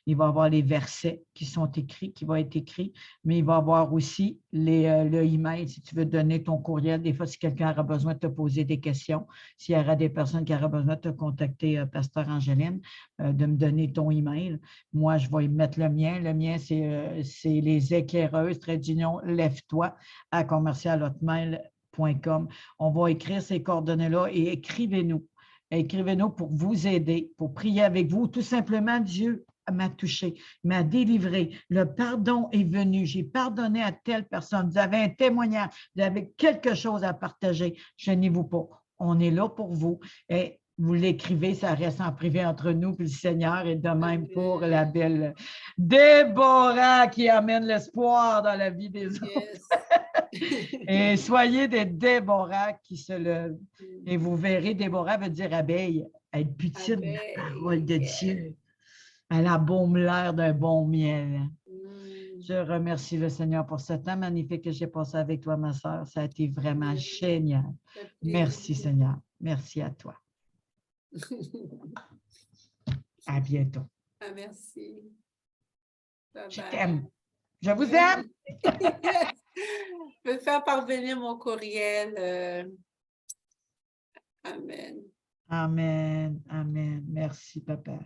Il va y avoir les versets qui sont écrits, qui vont être écrits, mais il va y avoir aussi le email, si tu veux donner ton courriel. Des fois, si quelqu'un aura besoin de te poser des questions, s'il y aura des personnes qui auront besoin de te contacter, Pasteur Angeline, de me donner ton email. Moi, je vais y mettre le mien. Le mien, c'est les éclaireuses, /, lève-toi à commercial@hotmail.com. On va écrire ces coordonnées-là et écrivez-nous. Écrivez-nous pour vous aider, pour prier avec vous. Tout simplement, Dieu m'a touché, m'a délivré. Le pardon est venu. J'ai pardonné à telle personne. Vous avez un témoignage, vous avez quelque chose à partager. Gênez-vous pas. On est là pour vous. Et vous l'écrivez, ça reste en privé entre nous et le Seigneur. Et de même pour la belle Déborah qui amène l'espoir dans la vie des autres. Et soyez des Déborah qui se lèvent. Et vous verrez, Déborah veut dire abeille. Elle butine la parole de Dieu. Elle embaume l'air d'un bon miel. Je remercie le Seigneur pour ce temps magnifique que j'ai passé avec toi, ma soeur. Ça a été vraiment génial. Merci, Seigneur. Merci à toi. À bientôt. Merci. Bye Je bye. t'aime. Je vous aime. Je vais faire parvenir mon courriel. Amen. Amen. Amen. Merci, Papa.